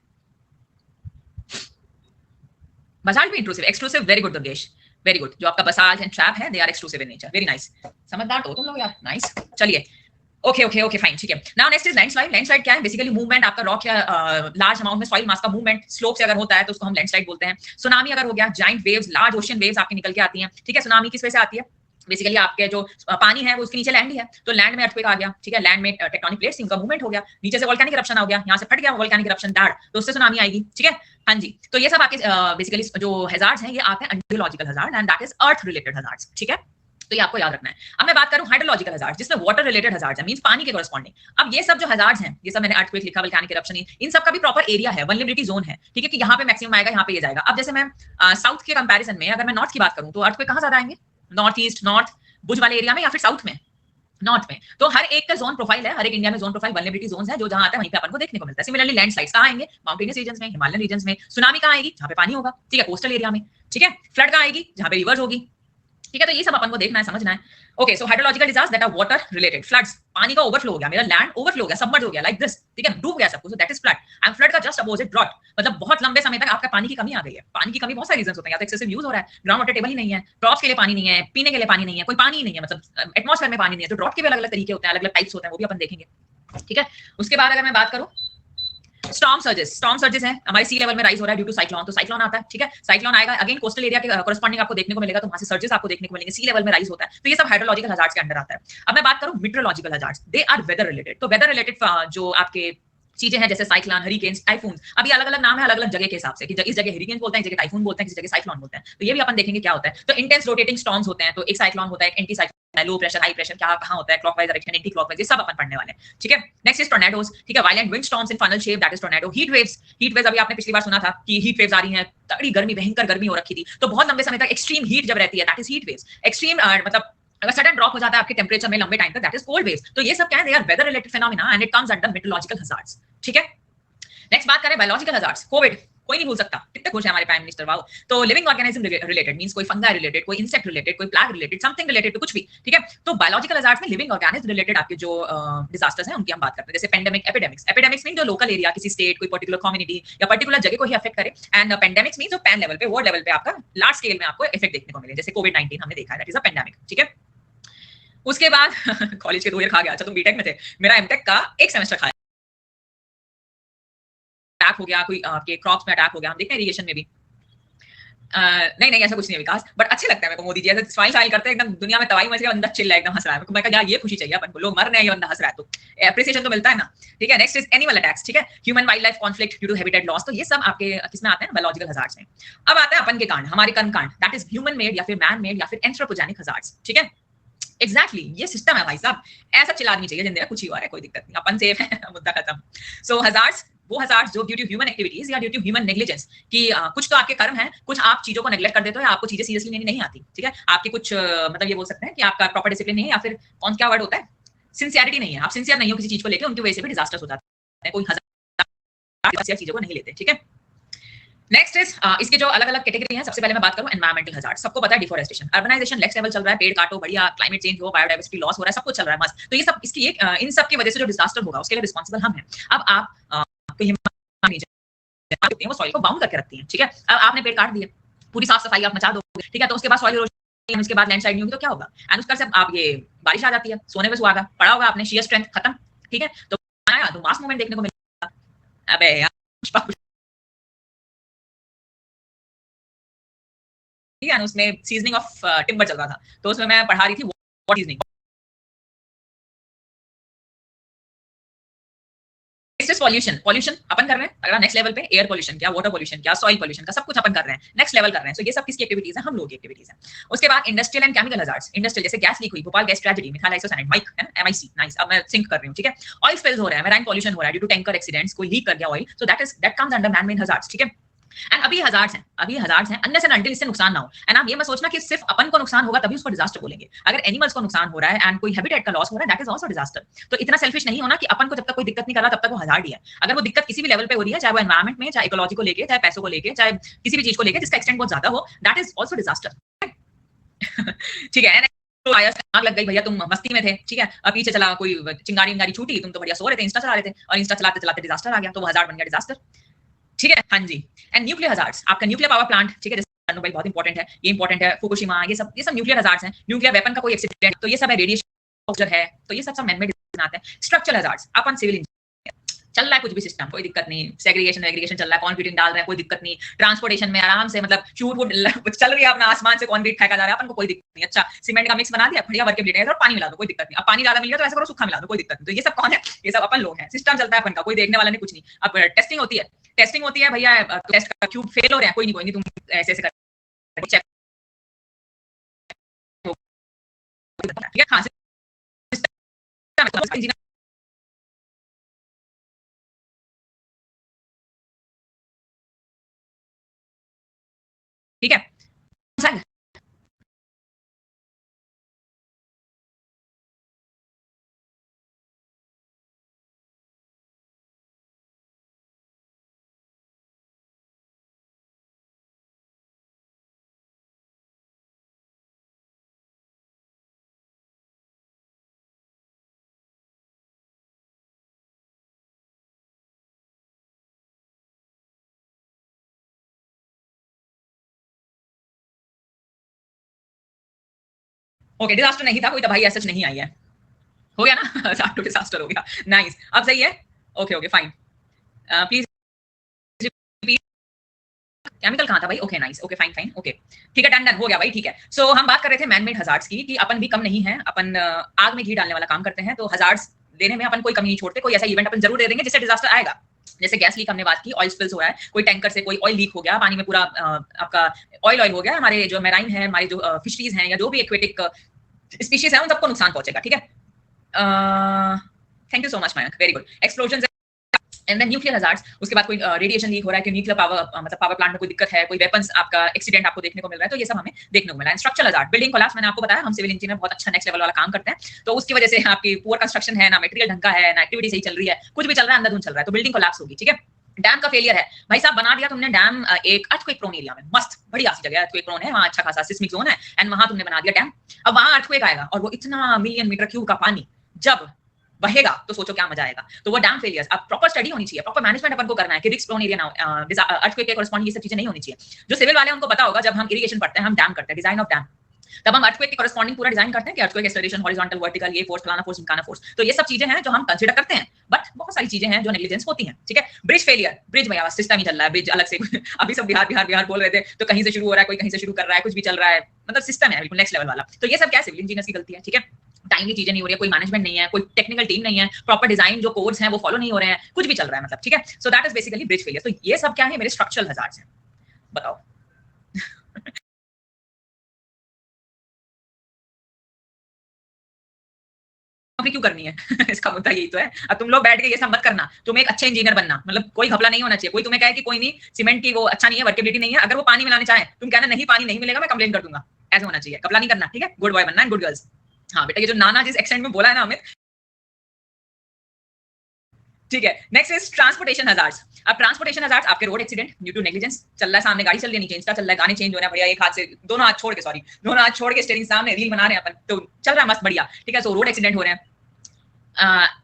Speaker 1: Basalt भी intrusive, extrusive, very good Durgesh, very good. जो आपका बसाल्ट एंड ट्रैप है, they are extrusive in nature, very nice. समझदार तो तुम लोग यार, नाइस। चलिए, ओके ओके ओके फाइन, ठीक है। Now next is landslide. Landslide क्या है? बेसिकली मूवमेंट आपका रॉक या लार्ज अमाउंट में सॉइल मास का मूवमेंट स्लोप से अगर होता है तो उसको हम लैंडस्लाइड बोलते हैं। सुनामी अगर हो गया, giant waves, large ocean waves आपके निकल के आती हैं। ठीक है, सुनामी किस वजह से आती है? बेसिकली आपके जो पानी है वो उसके नीचे लैंड ही है, तो लैंड में अर्थक्वेक आ गया। ठीक है, लैंड में टेक्टोनिक प्लेट्स, इनका मूवमेंट हो गया, नीचे से वोल्केनिक इरप्शन आ गया, यहाँ से फट गया वोल्केनिक इरप्शन दाड़, तो उससे सुनामी आएगी। ठीक है, हाँ जी। तो ये सब आपके बेसिकली जो हजार्ड्स हैं, ये आते हैं geological hazard and that is earth related hazards. ठीक है, तो ये आपको याद रखना है। अब मैं बात करूं हाइड्रोलॉजिकल हजार्ड, जिसमें वाटर रिलेटेड हजार्ड है, मींस पानी के कोरस्पॉन्डिंग। अब ये सब जो हजार्ड हैं, ये सब मैंने अर्थक्वेक लिखा, वोल्केनिक इरप्शन, इन सब का भी प्रॉपर एरिया है, वल्नरेबिलिटी जोन है। ठीक है, कि यहाँ पे मैक्सिमम आएगा, यहाँ पे ये जाएगा। अब जैसे मैं साउथ के कंपैरिजन में अगर मैं नॉर्थ की बात करूं, तो अर्थक्वेक कहाँ ज्यादा आएंगे? नॉर्थ ईस्ट, नॉर्थ भुज वाले एरिया में, या फिर साउथ में? नॉर्थ में। तो हर एक का जोन प्रोफाइल है, हर एक इंडिया में जोन प्रोफाइल, वल्नरेबिलिटी जोन्स है, जो जहां आता है वहीं पे अपन को देखने को मिलता है। सिमिलरली लैंडस्लाइड्स कहां आएंगे? माउंटेनियस रीजन्स में, हिमालयन रीजन्स में। सुनामी कहां आएगी? जहां पे पानी होगा। ठीक है, कोस्टल एरिया में। ठीक है, फ्लड कहां आएगी? जहां पे रिवर्स होगी। ठीक है, तो ये सब अपन को देखना है, समझना है। Okay, so hydrological disaster that are water related, floods, पानी का ओवरफ्लो हो गया, मेरा लैंड ओवरफ्लो हो गया, सबमर्ज हो गया लाइक दिस। ठीक है, डूब गया सब कुछ, that is flood. And flood का जस्ट अपोजिट ड्रॉट, मतलब बहुत लंबे समय तक आपका पानी की कमी आ गई है। पानी की कमी बहुत सारे रीजंस होते हैं, या तो एक्सेसिव यूज हो रहा है, ग्राउंड वाटर टेबल ही नहीं है, क्रॉप्स के लिए पानी नहीं है, पीने के लिए पानी नहीं है, कोई पानी ही नहीं है, मतलब एटमॉस्फेयर में पानी नहीं है। तो ड्रॉट के भी अलग अलग तरीके होते हैं, अलग अलग टाइप्स होते हैं, वो भी अपन देखेंगे। ठीक है, उसके बाद अगर मैं बात करूं स्टॉर्म सर्जेस हैं, हमारे सी लेवल में राइज हो रहा है ड्यू टू साइक्लोन, तो साइक्लोन आता है। ठीक है, साइक्लोन आएगा, अगेन कोस्टल एरिया के कोरस्पॉन्डिंग आपको देखने को मिलेगा, तो वहां से सर्जेस आपको देखने को मिलेंगे, सी लेवल में राइज होता है। तो ये सब हाइड्रोलॉजिकल हजार्ड्स के अंडर आता है। अब मैं बात करूं meteorological hazards, they are weather related. तो वेदर रिलेटेड जो आपके चीजें हैं, जैसे साइक्लोन, हरिकेन्स, टाइफून, अभी अलग अलग नाम है अलग अलग जगह के हिसाब से, कि इस जगह हरिकेन्स बोलते हैं, इस जगह टाइफून बोलते हैं, किसी जगह साइक्लोन बोलते हैं। तो ये भी अपन देखेंगे क्या होता है। तो इंटेंस रोटेटिंग स्टॉर्म्स होते हैं, तो एक साइक्लोन होता है, एक anti cyclone, low pressure, high pressure, क्या कहां होता है, क्लॉकवाइज डायरेक्शन, एंटी क्लॉकवाइज, ये सब अपन पढ़ने वाले हैं। ठीक है, नेक्स्ट इज टोर्नेडोज। ठीक है, violent wind storms in funnel shape, that is tornado. Heat waves अभी आपने पिछली बार सुना था कि हीट वेव्स आ रही हैं, तगड़ी गर्मी, भयंकर गर्मी हो रखी थी, तो बहुत लंबे समय तक एक्सट्रीम हीट जब रहती है, that is heat waves. Extreme मतलब अगर सडन ड्रॉप हो जाता है आपके टेंपरेचर में लंबे टाइम तक, दैट इज कोल्ड वेव्स। तो ये सब क्या है? They are weather related phenomena and it comes under meteorological hazards. ठीक है, नेक्स्ट बात करें बायोलॉजिकल हजार्ड्स। कोविड, कोई नहीं भूल सकता, कितने खुश है हमारे प्राइम मिनिस्टर, वाओ। तो लिविंग ऑर्गेनिज्म रिलेटेड मींस कोई फंगा रिलेटेड, कोई इंसेक्ट रिलेटेड, कोई plague related, something related to कुछ भी, ठीक है। तो बायोलॉजिकल हजार्ड्स में लिविंग ऑर्गेनिज्म रिलेटेड आपके जो डिजास्टर्स हैं उनकी हम बात करते हैं, जैसे पेंडेमिक, एपिडेमिक्स। एपिडेमिक्स मीन जो लोकल एरिया, किसी स्टेट, कोई पर्टिकुलर कम्युनिटी या पर्टिकुलर जगह को ही अफेक्ट करे, एंड पेंडेमिक्स मीन जो पैन लेवल पे, वर्ल्ड लेवल पे आपका लार्ज स्केल में आपको इफेक्ट देखने को मिले, जैसे कोविड-19 हमने देखा है, दैट इज अ पेंडेमिक, ठीक है। उसके बाद कॉलेज के 2 ईयर खा गया। अच्छा तुम बीटेक में थे, मेरा एमटेक का 1 सेमेस्टर खाया, अटैक हो गया, कोई आपके क्रॉप्स में अटैक हो गया, हम देखते हैं इरिगेशन में भी। नहीं नहीं ऐसा कुछ नहीं है विकास, बट अच्छे लगता है मेरे को मोदी जी ऐसे स्माइल करते हैं, एकदम दुनिया में तबाही मच गई, बंदा चिल्ला एकदम हंस रहा है। मैं कहा यार ये खुशी चाहिए अपन को, लोग मर रहे हैं, ये बंदा हंस रहा है, तो एप्रिसिएशन तो मिलता है ना, ठीक है। नेक्स्ट इज एनिमल अटैक्स, ठीक है, human wildlife conflict due to habitat loss. तो ये सब आपके किसमें आते हैं, बायोलॉजिकल हजार्ड्स में। अब आता है अपन के कांड, हमारे कर्म कांड, दैट इज ह्यूमन मेड या फिर मैन मेड या फिर एंथ्रोपोजेनिक हजार्ड्स, ठीक है। एग्जैक्टली ये सिस्टम है भाई साहब, ऐसा चिल्ला आदमी चाहिए जिंदगी में कुछ ही हुआ है, कोई दिक्कत नहीं, अपन सेफ है, मुद्दा खत्म। सो हजार्ड्स वो हजार्ड्स जो ड्यू टू ह्यूमन एक्टिविटीज या ड्यू टू ह्यूमन नेग्लिजेंस, कि कुछ तो आपके कर्म है, कुछ आप चीजों को नेग्लेक्ट कर देते हो या आपको चीजें सीरियसली नहीं आती, ठीक है। आपके कुछ मतलब ये बोल सकते हैं कि आपका प्रॉपर डिसिप्लिन नहीं है, या फिर कौन क्या वर्ड होता है, सिंसियरिटी नहीं है, आप सिंसियर नहीं हो किसी चीज को लेकर, उनकी वजह से भी डिजास्टर्स हो जाते हैं। कोई हजार चीजों को नहीं लेते, ठीक है। नेक्स्ट इज इसके जो अलग अलग कैटेगरी हैं, सबसे पहले मैं बात करूं एनवायरमेंटल हजार्ड। सबको पता है डिफोरेस्टेशन, अर्बनाइजेशन नेक्स्ट लेवल चल रहा है, पेड़ काटो बढ़िया, क्लाइमेट चेंज हो, बायोडाइवर्सिटी लॉस हो रहा है, सब कुछ चल रहा है मस्त। तो ये सब इसकी एक इन सब की वजह से जो डिजास्टर होगा उसके लिए रिस्पांसिबल हम हैं। अब आप वो सॉइल को बाउंड करके रखती हैं, ठीक है। अब आपने पेड़ काट दिए, पूरी साफ सफाई आप मचा दोगे, ठीक है, तो उसके बाद सॉइल इरोजन, उसके बाद लैंडस्लाइड नहीं होगी तो क्या होगा, एंड उसका से आप ये बारिश आ जाती है, सोने पे सुहागा, पड़ा होगा आपने, शियर स्ट्रेंथ खत्म, ठीक है। तो आया तो मास मूवमेंट देखने को मिलेगा। अबे यार ठीक है, उसमें सीजनिंग ऑफ टिम्बर चल रहा था, तो उसमें मैं पढ़ा रही थी व्हाट सीजनिंग। पॉल्यूशन, पॉल्यूशन अपन कर रहे हैं, अगर नेक्स्ट लेवल पे एयर पॉल्यूशन क्या, वाटर पॉल्यूशन क्या, सॉइल पॉल्यूशन का, सब कुछ अपन कर रहे हैं, नेक्स्ट लेवल कर रहे हैं। सो ये सब किसकी एक्टिविटीज है, हम लोगों की एक्टिविटीज है। उसके बाद industrial and chemical hazards, industrial जैसे गैस लीक हुई, Bhopal gas tragedy, methyl isocyanide, mic है ना, एमआईसी, नाइस, अब मैं सिंक कर रही हूं, ठीक है। ऑयल स्पिल्स हो रहा है, मैराइन पॉल्यूशन हो रहा है ड्यू टू टैंकर एक्सीडेंट्स, कोई लीक कर गया oil, so that comes under man made hazards, ठीक है। एंड अभी हजार्ड्स हैं, अभी हजार्ड्स हैं, अनलेस एंड अंटिल इससे नुकसान ना हो। एंड आप ये मत सोचना कि सिर्फ अपन को नुकसान होगा तभी उसको डिजास्टर बोलेंगे, अगर एनिमल्स को नुकसान हो रहा है एंड कोई हैबिटेट का लॉस हो रहा है, दैट इज आल्सो डिजास्टर। तो इतना सेल्फिश नहीं होना कि अपन को जब तक कोई दिक्कत नहीं कर रहा तब तक वो हजार्ड ही है। अगर वो दिक्कत किसी भी लेवल पे हो रही है, चाहे वो एनवायरमेंट में, चाहे इकोलॉजी को लेके, चाहे पैसों को लेके, चाहे किसी भी चीज को लेके जिसका एक्सटेंट बहुत ज्यादा हो, दैट इज आल्सो डिजास्टर, ठीक है। तो आग लग गई भैया, तुम मस्ती में थे, ठीक है, अब पीछे चला कोई चिंगारी छूटी, तुम तो बढ़िया सो रहे थे, इंस्टा चला रहे थे, और इंस्टा चलाते चलाते डिजास्टर आ गया, तो वो हजार्ड बन गया, डिजास्टर, ठीक है। हाँ जी। एंड न्यूक्लियर हजार्ड्स, आपका न्यूक्लियर पावर प्लांट, ठीक है, जैसे बहुत इंपॉर्टेंट है, ये इंपॉर्टेंट है, फुकुशिमा, ये सब न्यूक्लियर हजार्ड्स हैं। न्यूक्लियर वेपन का कोई एक्सीडेंट, तो ये सब है, रेडिएशन है, तो ये सब मैन मेड आते हैं। स्ट्रक्चरल हजार्ड्स, अपन सिविल इंजीनियर चल रहा है कुछ भी सिस्टम, कोई दिक्कत नहीं, सेग्रीगेशन वेग्रीगेशन चल रहा है, कंक्रीटिंग डाल रहे हैं, कोई दिक्कत नहीं, ट्रांसपोर्टेशन में आराम से मतलब शूट वुड चल रही है अपना, आसमान से कंक्रीट फेंका जा रहा है, अपन को कोई दिक्कत नहीं। अच्छा सीमेंट का मिक्स बना दिया, बढ़िया वर्क के और पानी मिला दो, कोई दिक्कत नहीं। अब पानी ज्यादा मिल गया तो ऐसा करो सूखा मिला दो, कोई दिक्कत नहीं। तो ये सब कौन है, ये सब अपन लोग हैं, सिस्टम चलता है अपन का, कोई देखने वाला नहीं, कुछ नहीं। अब टेस्टिंग होती है, टेस्टिंग होती है भैया, टेस्ट का क्यूब फेल हो रहे हैं, कोई नहीं तुम ऐसे ऐसे कर चेक, ठीक है। हाँ ठीक है। ओके डिजास्टर नहीं था, कोई तबाही ऐसा नहीं आई है, हो गया ना साफ डिजास्टर हो गया, नाइस, अब सही है, okay okay fine, please chemical कहां था भाई, okay nice, okay fine fine, okay ठीक है, डन डन हो गया भाई, ठीक है। सो हम बात कर रहे थे मैन मेड हजार्ड्स की, कि अपन भी कम नहीं है, अपन आग में घी डालने वाला काम करते हैं, तो हजार्ड्स देने में अपन कोई कमी नहीं छोड़ते, कोई ऐसा इवेंट अपन जरूर दे देंगे जिससे डिजास्टर आएगा। जैसे गैस लीक हमने बात की, ऑयल स्पिल्स हो रहा है, कोई टैंकर से कोई ऑयल लीक हो गया, पानी में पूरा आपका ऑयल ऑयल हो गया, हमारे जो मैराइन है, हमारे जो फिशरीज हैं, या जो भी एक्वेटिक स्पीशीज है, उन सबको नुकसान पहुंचेगा, ठीक है। Thank you so much Mayank, very good. Explosion and then nuclear hazards, उसके बाद कोई रेडिएशन लीक हो रहा है, कि न्यूक्लियर पावर मतलब पावर प्लांट में कोई दिक्कत है, कोई वेपन्स आपका एक्सीडेंट आपको देखने को मिल रहा है, तो ये सब हमें देखने को मिला है। स्ट्रक्चरल हजार्ड, बिल्डिंग कोलैप्स, मैंने आपको बताया हम सिविल इंजीनियर बहुत अच्छा नेक्स्ट लेवल वाला काम करते हैं, तो उसकी वजह से आपकी पुअर कंस्ट्रक्शन है ना, मटेरियल ढंग का है ना, एक्टिविटी सही चल रही है, कुछ भी चल रहा है, अंधाधुंध चल रहा है, तो बिल्डिंग कोलैप्स होगी, ठीक है। डैम का फेलियर है, भाई साहब बना दिया तुमने डैम एक अर्थक्वेक प्रोन एरिया में, मस्त बढ़िया सी जगह है, अर्थक्वेक प्रोन है, वहां अच्छा खासा सिस्मिक जोन है, एंड वहां तुमने बना दिया डैम। अब वहां अर्थक्वेक आएगा और वो इतना मिलियन मीटर क्यूब का पानी जब बहेगा तो सोचो क्या मजा आएगा। तो वो डैम फेलियर्स, अब प्रॉपर स्टडी होनी चाहिए, प्रॉपर मैनेजमेंट अपन को करना है कि रिस्क प्रोन एरिया ना अर्थक्वेक के कॉरस्पॉन्डिंग ये सब चीजें नहीं होनी चाहिए। जो सिविल वाले हैं उनको पता होगा, जब हम इरिगेशन पढ़ते हैं हम डैम करते हैं, डिजाइन ऑफ डैम, तब हम अर्थक्वेक के कॉरस्पॉन्डिंग पूरा डिजाइन करते हैं कि अर्थक्वेक एक्सेलरेशन, हॉरिजॉन्टल, वर्टिकल, ये फोर्स, फलाना फोर्स, ढिमकाना फोर्स। तो ये सब चीजें हैं जो हम कंसीडर करते हैं, बट बहुत सारी चीजें हैं जो नेग्लिजेंस होती हैं, ठीक है। ब्रिज फेलियर, ब्रिज भैया सिस्टम ही चल रहा है, ब्रिज अलग से अभी सब बिहार बिहार बिहार बोल रहे थे, तो कहीं से शुरू हो रहा है, कोई कहीं से शुरू कर रहा है, कुछ भी चल रहा है, मतलब सिस्टम है बिल्कुल नेक्स्ट लेवल वाला। तो ये सब क्या सिविल इंजीनियर्स की गलती है, ठीक है। टाइमली चीजें नहीं हो रही है, कोई मैनेजमेंट नहीं है, कोई टेक्निकल टीम नहीं है, प्रॉपर डिजाइन जो कोड्स हैं वो फॉलो नहीं हो रहे हैं, कुछ भी चल रहा है मतलब, ठीक है। So that is basically bridge failure. तो ये सब क्या है, मेरे स्ट्रक्चरल हजार्ड्स हैं, बताओ। नौकरी क्यों करनी है इसका मुद्दा यही तो है। अब तुम लोग बैठ के ये सब मत करना, तुम्हें एक अच्छे इंजीनियर बनना, मतलब कोई घपला नहीं होना चाहिए। कोई तुम्हें कहे कि कोई नहीं, सीमेंट की वो अच्छा नहीं है, वर्केबिलिटी नहीं है, अगर वो पानी मिलाने चाहे तुम कहना नहीं पानी नहीं मिलेगा, मैं कंप्लेन कर दूंगा, ऐसा होना चाहिए। घपला नहीं करना, ठीक है, गुड बॉय बनना एंड गुड गर्ल्स। हाँ बेटा, ये जो नाना जिस एक्सेंट में बोला है ना अमित, ठीक है। Next is transportation hazards. अब ट्रांसपोर्टेशन हजार्ड्स आपके road accident due to negligence, चल रहा है सामने गाड़ी चल रही है, नीचे इंस्टा चल रहा है, गाने चेंज हो रहे हैं, बढ़िया, एक हाथ से दोनों हाथ छोड़ के, सॉरी दोनों हाथ छोड़ के स्टीयरिंग सामने, रील बना रहे हैं अपन, तो चल रहा है मस्त बढ़िया, ठीक है। सो रोड एक्सीडेंट हो रहे हैं,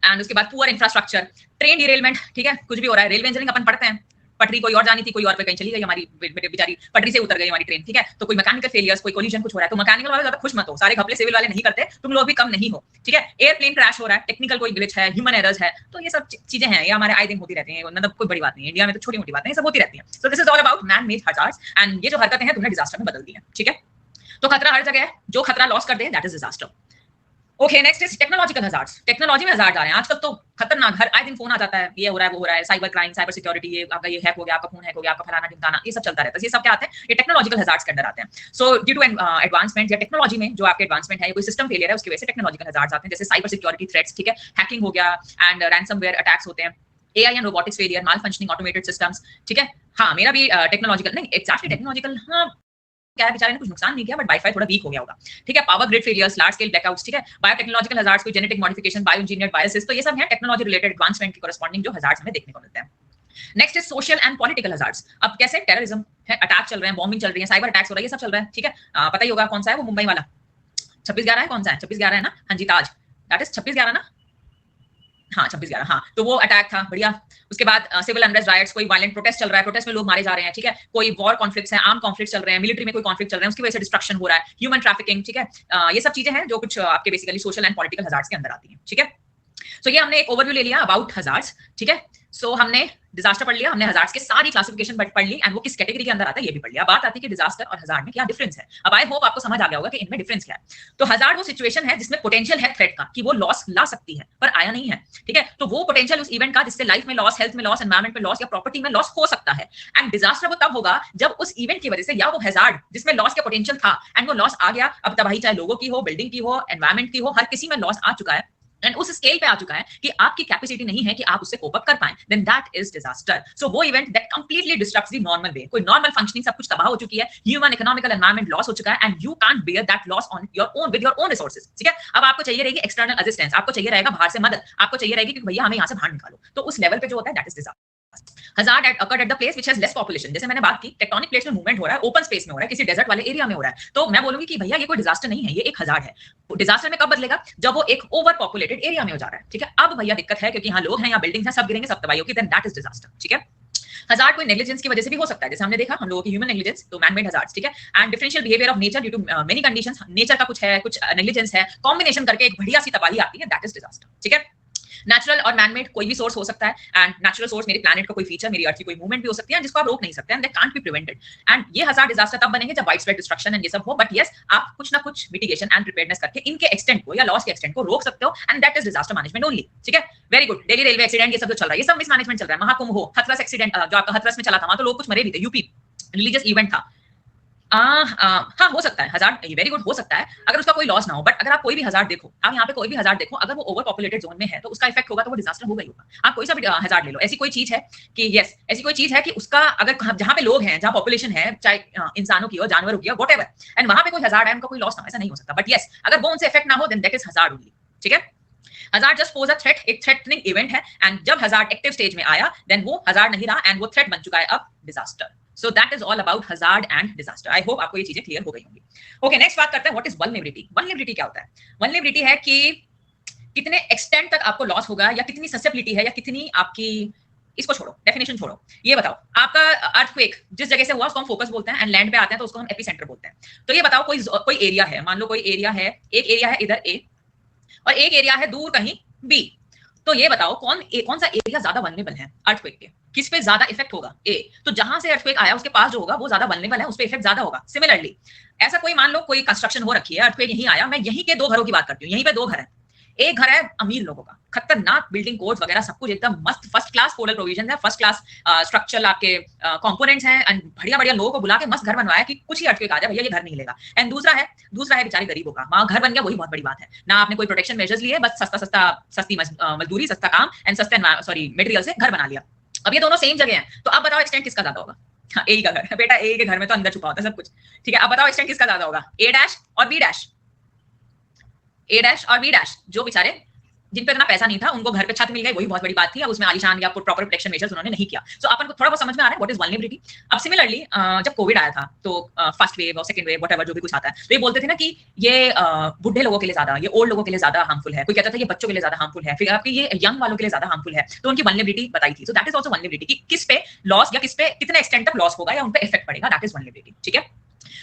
Speaker 1: एंड उसके बाद पुअर इंफ्रास्ट्रक्चर, ट्रेन डिरेलमेंट, ठीक है, कुछ भी हो रहा है। रेलवे इंजीनियरिंग अपन पढ़ते हैं, पटरी कोई और जानी थी, कोई और पे कहीं चली गई हमारी बेचारी, पटरी से उतर गई हमारी ट्रेन, ठीक है। तो कोई मैकेनिकल फेलियर्स, कोई कोलिजन कुछ हो रहा है, तो मैकेनिकल वाले ज्यादा खुश मत हो, सारे घपले सिविल वाले नहीं करते, तुम लोग भी कम नहीं हो, ठीक है। एयरप्लेन क्रैश हो रहा है, टेक्निकल कोई ग्लिच है, ह्यूमन एरर्स है, तो ये सब चीजें हैं, ये हमारे आए दिन होती रहती हैं, मतलब कोई बड़ी बात नहीं है, इंडिया में तो छोटी मोटी बातें सब होती रहती हैं। So this is all about man made hazards, and ये जो हरकतें हैं तुमने डिजास्टर में बदल दी है, ठीक है। तो खतरा हर जगह है, जो खतरा लॉस कर दे that is disaster. Okay, next is technological hazards. Technology में हजार्ड आ रहे हैं आजकल, तो खतरनाक, हर आए दिन फोन आ जाता है, ये हो रहा है वो हो रहा है, साइबर क्राइम, साइबर सिक्योरिटी, ये आपका ये हैक हो गया, आपका फोन हैक हो गया, आपका फलाना ढिमकाना, ये सब चलता रहता है। ये सब क्या आते हैं, ये टेक्नोलॉजिकल हजार्ड्स के अंदर आते हैं। सो ड्यू टू एडवांसमेंट या टेक्नोलॉजी में जो आपके एडवांसमेंट है, कोई सिस्टम फेलियर है, उसकी वजह से टेक्नोलॉजिकल हजार्ड्स आते हैं, जैसे साइबर सिक्योरिटी थ्रेट्स, ठीक है, हैकिंग हो गया, एंड रैंसमवेयर अटैक्स होते हैं, AI and robotics failure, mall functioning automated systems, ठीक है। हाँ मेरा भी टेक्नोलॉजिकल नहीं, एक्जैक्टली टेक्नोलॉजिकल, हाँ क्या है, बेचारे ने कुछ नुकसान नहीं किया, बट वाईफाई थोड़ा वीक हो गया होगा, ठीक है। Power grid failures, large scale blackouts, ठीक है। बायोटेक्नोलॉजिकल हजार्ड्स, कोई genetic modification, bio engineered biases, तो ये सब है टेक्नोलॉजी रिलेटेड एडवांसमेंट के कॉरस्पॉन्डिंग जो हजार्ड्स हमें देखने को मिलते हैं। Next is social and political hazards. अब कैसे, टेररिज्म है, अटैक चल रहे हैं, बॉम्बिंग चल रही है, साइबर अटैक्स हो रहा है, ये सब चल रहा है, ठीक है। पता ही होगा कौन सा है वो, मुंबई वाला 26/11 है, कौन सा है 26/11 है ना, हाँ जी ताज, दैट इज 26/11 ना, हाँ 26/11, हाँ तो वो अटैक था बढ़िया। उसके बाद सिविल अनरेस्ट, राइट्स, कोई वायलेंट प्रोटेस्ट चल रहा है, प्रोटेस्ट में लोग मारे जा रहे हैं, ठीक है। कोई वॉर कॉन्फ्लिक्ट्स हैं, आर्म कॉन्फ्लिक्ट चल रहे हैं, मिलिट्री में कोई कॉन्फ्लिक्ट चल रहे हैं, उसकी वजह से डिस्ट्रक्शन हो रहा है, ह्यूमन ट्रैफिकिंग, ठीक है। ये सब चीजें हैं जो कुछ आपके basically social and political hazards के अंदर आती हैं, ठीक है। सो ये हमने एक ओवरव्यू ले लिया अबाउट हजार्ड्स, ठीक है। सो हमने डिजास्टर पढ़ लिया, हमने हजार्ड्स के सारी क्लासिफिकेशन पढ़ ली, एंड वो किस कैटेगरी के अंदर आता है ये भी पढ़ लिया। बात आती है कि डिजास्टर और हजार्ड में क्या डिफरेंस है। अब आई होप आपको समझ आ गया होगा कि इनमें डिफरेंस क्या है। तो हजार्ड वो सिचुएशन है जिसमें पोटेंशियल है थ्रेट का, कि वो लॉस ला सकती है पर आया नहीं है, ठीक है। तो वो पोटेंशियल उस इवेंट का जिससे लाइफ में लॉस, हेल्थ में लॉस, एनवायरमेंट में लॉस या प्रॉपर्टी में लॉस हो सकता है। एंड डिजास्टर वो तब होगा जब उस इवेंट की वजह से, या वो हजार्ड जिसमें लॉस का पोटेंशियल था एंड वो लॉस आ गया, अब तबाही चाहे लोगों की हो, बिल्डिंग की हो, एनवायरमेंट की हो, हर किसी में लॉस आ चुका है, एंड उस स्केल पे आ चुका है कि आपकी कैपेसिटी नहीं है कि आप उससे कोप अप कर पाएं, then that is disaster. So वो event that completely destructs the normal way, कोई नॉर्मल फंक्शनिंग सब कुछ तबाह हो चुकी है, ह्यूमन, इकोनॉमिकल, एनवायरमेंट लॉस हो चुका है, and you can't bear that loss on your own with your own resources, ठीक है। अब आपको चाहिए रहेगी एक्सटर्नल असिस्टेंस, आपको चाहिए रहेगा बाहर से मदद, आपको चाहिए रहेगी कि भैया हमें यहाँ से बाहर निकालो, तो उस लेवल पे जो होता है that is disaster. Hazard occurred at the place which has less population, जैसे मैंने बात की टेक्टोनिक प्लेट्स में मूवमेंट हो रहा है, ओपन स्पेस में हो रहा है, किसी डेजर्ट वाले एरिया में हो रहा है, तो मैं बोलूंगी कि भैया ये कोई डिजास्टर नहीं है, ये एक हजार्ड है। डिजास्टर में कब बदलेगा, जब वो एक ओवर पॉपुलेटेड एरिया में हो जा रहा है, ठीक है। अब भैया दिक्कत है क्योंकि यहाँ लोग हैं, यहाँ बिल्डिंग्स हैं, सब गिरेंगे, सब तबाही होगी, देन दैट इज डिजास्टर, ठीक है। हजार्ड कोई नेग्लिजेंस की वजह से भी हो सकता है, जैसे हमने देखा हम लोगों की ह्यूमन नेग्लिजेंस, तो मैन मेड हजार्ड्स, ठीक है। And differential behaviour of nature due to many conditions, nature का कुछ है, कुछ नेग्लिजेंस है, कॉम्बिनेशन करके एक बढ़िया सी तबाही आती है, दैट इज डिजास्टर, ठीक है। नेचुरल और मैनमेड कोई भी सोर्स हो सकता है, एंड नेचुरल सोर्स मेरे प्लैनेट का कोई फीचर, मेरी अर्थ की कोई मूवमेंट भी हो सकती है जिसको आप रोक नहीं सकते, and that can't be prevented. And ये हजार्ड डिजास्टर तब बनेंगे जब वाइड स्प्रेड डिस्ट्रक्शन एंड ये सब हो, बट यस आप कुछ ना कुछ मिटिगेशन एंड प्रिपेयर्डनेस करके इनके एक्सटेंट को या लॉस के एक्सटेंट को रोक सकते हो, and that is disaster management only, ठीक है। Very good. Delhi railway accident ये सब जो चल रहा है, ये सब मिसमैनेजमेंट चल रहा है। महाकुंभ हो, हथरस एक्सीडेंट जो आपका हथरस में चला था, वहां तो लोग कुछ मरे भी थे, यूपी रिलीजियस इवेंट था। हाँ हो सकता है हजार्ड, वेरी गुड हो सकता है अगर उसका कोई लॉस ना हो, बट अगर आप कोई भी हजार्ड देखो, आप यहाँ पे कोई भी हजार्ड देखो, अगर वो ओवर पॉपुलेटेड जोन में है तो उसका इफेक्ट होगा, तो वो डिजास्टर होगा ही होगा। आप कोई सा भी हजार्ड ले लो, ऐसी कोई चीज है कि यस, ऐसी कोई चीज है कि उसका अगर जहाँ पे लोग हैं, जहाँ पॉपुलेशन है, चाहे इंसानों की हो, जानवरों की हो, व्हाटएवर, एंड वहां पे कोई हजार्ड है, उनका कोई लॉस ना हो, ऐसा नहीं हो सकता। बट यस अगर वो उनसे इफेक्ट ना हो, then that is hazard only, ठीक है। Hazard just pose a threat, एक थ्रेटनिंग इवेंट है, एंड जब हजार्ड एक्टिव स्टेज में आया देन वो हजार्ड नहीं रहा एंड वो थ्रेट बन चुका है अब disaster. So that is all about hazard and disaster. I hope आपको ये चीजें क्लियर हो गई होंगी. ओके, नेक्स्ट बात करते हैं व्हाट इज वल्नरेबिलिटी. वल्नरेबिलिटी क्या होता है? वल्नरेबिलिटी है कि कितने एक्सटेंट तक आपको लॉस होगा या कितनी ससेप्टिबिलिटी है या कितनी आपकी, इसको छोड़ो, डेफिनेशन छोड़ो, ये बताओ आपका अर्थक्वेक जिस जगह से हुआ उसको हम फोकस बोलते हैं, एंड लैंड पे आते हैं तो उसको हम एपिसेंटर बोलते हैं. तो ये बताओ कोई एरिया है, मान लो कोई एरिया है, एक एरिया है इधर ए और एक एरिया है दूर कहीं बी. तो ये बताओ कौन सा एरिया ज्यादा वल्नरेबल है अर्थक्वेक के, किस पे ज्यादा इफेक्ट होगा? ए. तो जहां से अर्थक्वेक आया उसके पास जो होगा वो ज्यादा वल्नरेबल है, उस पे इफेक्ट ज्यादा होगा. सिमिलरली ऐसा कोई मान लो कोई कंस्ट्रक्शन हो रखी है, अर्थक्वेक यहीं आया, मैं यहीं के दो घरों की बात करती हूँ, यहीं पे दो घर है. एक घर है अमीर लोगों का, खतरनाक बिल्डिंग कोड्स वगैरह सब कुछ एकदम मस्त, फर्स्ट क्लास कोडल प्रोविजन है, फर्स्ट क्लास स्ट्रक्चर आपके कंपोनेंट्स हैं, एंड बढ़िया बढ़िया लोगों को बुला के मस्त घर बनवाया कि कुछ ही अर्थक्वेक आ जाए भैया ये घर नहीं लेगा. एंड दूसरा है बेचारे गरीबों का, वहां घर बन गया, वही बहुत बड़ी बात है ना. आपने कोई प्रोटेक्शन मेजर्स लिए, बस सस्ती मजदूरी, सस्ता काम एंड सस्ते मटेरियल से घर बना लिया. अब ये दोनों सेम जगह हैं, तो अब बताओ एक्सटेंट किसका ज्यादा होगा? हाँ, ए का घर बेटा, ए के घर में तो अंदर छुपा होता है सब कुछ. ठीक है, अब बताओ एक्सटेंट किसका ज्यादा होगा? ए डैश और बी डैश. ए डैश और बी डैश, जो बेचारे जिन पे इतना पैसा नहीं था उनको घर पे छत मिल गई, वही बहुत बड़ी बात थी. अब उसमें आलिशान या प्रॉपर प्रोटेक्शन मेजर्स उन्होंने नहीं किया. सो अपन को थोड़ा बहुत समझ में आ रहा है व्हाट इज वल्नरेबिलिटी. अब सिमिलरली जब कोविड आया था तो फर्स्ट वेव और सेकंड वेव व्हाटएवर जो भी कुछ आता है, तो ये बोलते थे ना कि ये बुढ़े लोगों के लिए ज्यादा, ये ओल्ड लोगों के लिए ज्यादा हार्मफुल है. कोई कहता था ये बच्चों के लिए ज्यादा हार्मफुल है, फिर आपकी ये यंग वालों के लिए ज्यादा हार्मफुल है. तो उनकी वल्नरेबिलिटी बताई थी. So that is also vulnerability कि किस पे लॉस या किस पे कितने एक्सटेंट तक लॉस होगा या उन पे इफेक्ट पड़ेगा. That is vulnerability. ठीक है.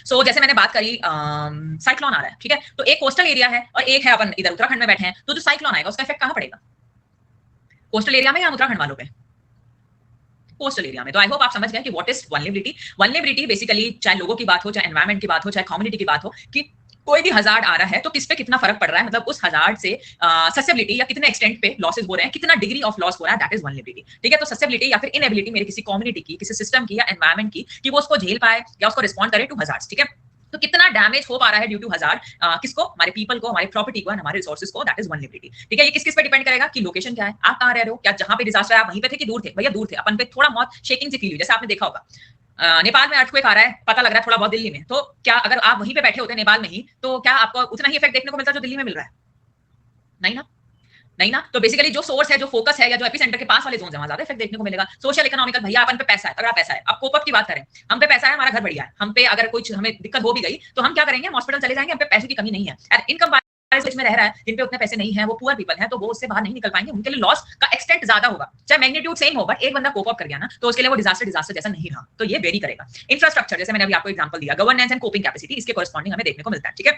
Speaker 1: सो जैसे मैंने बात करी साइक्लोन आ रहा है, ठीक है, तो एक कोस्टल एरिया है और एक है अपन इधर उत्तराखंड में बैठे हैं, तो जो साइक्लोन आएगा उसका इफेक्ट कहां पड़ेगा? कोस्टल एरिया में या उत्तराखंड वालों पे? कोस्टल एरिया में. तो आई होप आप समझ गए कि what is vulnerability. Vulnerability basically चाहे लोगों की बात हो, चाहे एनवायरमेंट की बात हो, चाहे कम्युनिटी की बात हो, कि कोई भी हजार्ड आ रहा है तो किस पे कितना फर्क पड़ रहा है, मतलब उस हजार्ड से ससेबिलिटी या कितने एक्सटेंट पे लॉसेस हो रहे हैं, कितना डिग्री ऑफ लॉस हो रहा है, दैट इज वल्नरेबिलिटी. ठीक है. तो ससेबिलिटी या फिर इनएबिलिटी मेरे किसी कम्युनिटी की, किसी सिस्टम की या एनवायरमेंट की कि वो उसको झेल पाए या उसको रिस्पॉन्ड करे टू हजार्ड्स. ठीक है. तो कितना डैमेज हो पा रहा है ड्यू टू हजार्ड, किसको? हमारे पीपल को, हमारी प्रॉपर्टी को, हमारे रिसोर्सेज को. That is vulnerability. ठीक है. ये किस पे डिपेंड करेगा कि लोकेशन क्या है, आप कहां रह रहे हो, क्या जहां पे डिजास्टर है आप वहीं पे थे कि दूर थे? भैया दूर थे. अपन पे थोड़ा बहुत शेकिंग सी फील हुई, जैसे आपने देखा होगा नेपाल में अर्थक्वेक आ रहा है, पता लग रहा है थोड़ा बहुत दिल्ली में, तो क्या अगर आप वहीं पे बैठे होते नेपाल में ही, तो क्या आपको उतना ही इफेक्ट देखने को मिलता जो दिल्ली में मिल रहा है? नहीं ना. नहीं ना. तो बेसिकली जो सोर्स है, जो फोकस है, या जो एपिसेंटर के पास वाले जोन है वहां ज्यादा इफेक्ट देखने को मिलेगा. सोशल इकोनॉमिकल, भैया अपन पे पैसा है, तगड़ा पैसा है. अब कोपअप की बात करें, हम पे पैसा है, हमारा घर बढ़िया है, हम पे अगर कुछ हमें दिक्कत हो भी गई तो हम क्या करेंगे? हॉस्पिटल चले जाएंगे, हम पे पैसे की कमी नहीं है. और इनकम में रह रहा है, जिन पे उतने पैसे नहीं है, वो पुअर पीपल है, तो वो उससे बाहर नहीं निकल पाएंगे. उनके लिए लॉस का एक्सटेंट ज्यादा होगा, चाहे मैग्नीट्यूड सेम हो, बट एक बंदा कोप अप कर गया ना, तो उसके लिए वो डिजास्टर जैसा नहीं रहा. तो ये वेरी करेगा. इंफ्रास्ट्रक्चर, जैसे मैंने अभी आपको एग्जांपल दिया, गवर्नेंस एंड कोपिंग कैपेसिटी, इसके कॉरस्पॉन्डिंग हमें देखने को मिलता है. ठीक है.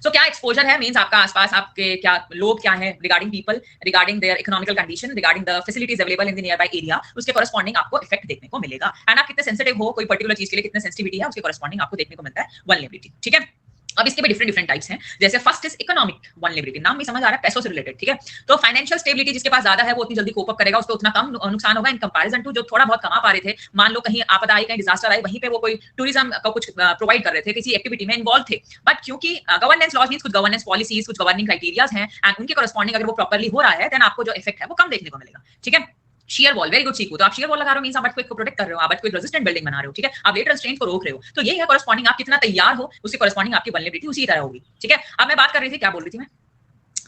Speaker 1: सो क्या एक्सपोजर है, मींस आपका आसपास आपके क्या लोग क्या है, regarding people, regarding their economical condition, regarding the facilities available in the near by area, उसके कॉरस्पॉन्डिंग आपको इफेक्ट देखने को मिलेगा. एंड आप कितने सेंसिटिव हो कोई पर्टिकुलर चीज के लिए, कितने सेंसिटिविटी है, उसके कॉरस्पॉन्डिंग आपको देखने को मिलता है वल्नरेबिलिटी. ठीक है. अब इसके भी डिफरेंट टाइप्स हैं. जैसे फर्स्ट इज इकोनॉमिक वल्नरेबिलिटी, नाम भी समझ आ रहा है, पैसों से रिलेटेड. ठीक है. तो फाइनेंशियल स्टेबिलिटी जिसके पास ज्यादा है वो उतनी जल्दी कोप अप करेगा, उसको उतना कम नुकसान होगा इन कंपैरिजन टू जो थोड़ा बहुत कमा पा रहे थे. मान लो कहीं आपदा आई, कहीं डिजास्टर आई, वहीं पे वो कोई टूरिज्म का कुछ प्रोवाइड कर रहे थे, किसी एक्टिविटी में इन्वॉल्व थे, बट क्योंकि गवर्नेंस लॉज मींस कुछ गवर्नेंस पॉलिसीज, कुछ गवर्निंग क्राइटेरियाज हैं, एंड उनके कॉरस्पॉन्डिंग अगर वो प्रॉपर्ली हो रहा है, देन आपको जो इफेक्ट है वो कम देखने को मिलेगा. ठीक है. शेयर वॉल, वेरी गुड सीखो. तो आप शेयर वॉल लगा रहे हो मींस आप को प्रोटेक्ट कर रहे हो, आप कोई रेजिस्टेंट बिल्डिंग बना रहे हो. ठीक है. आप लेटरल स्ट्रेन को रोक रहे हो. तो ये है कॉरस्पॉन्डिंग, आप कितना तैयार हो उसके कॉरस्पॉन्डिंग आपकी वल्नरेबिलिटी उसी तरह होगी. ठीक है. अब मैं बात कर रही थी, क्या बोल रही थी मैं,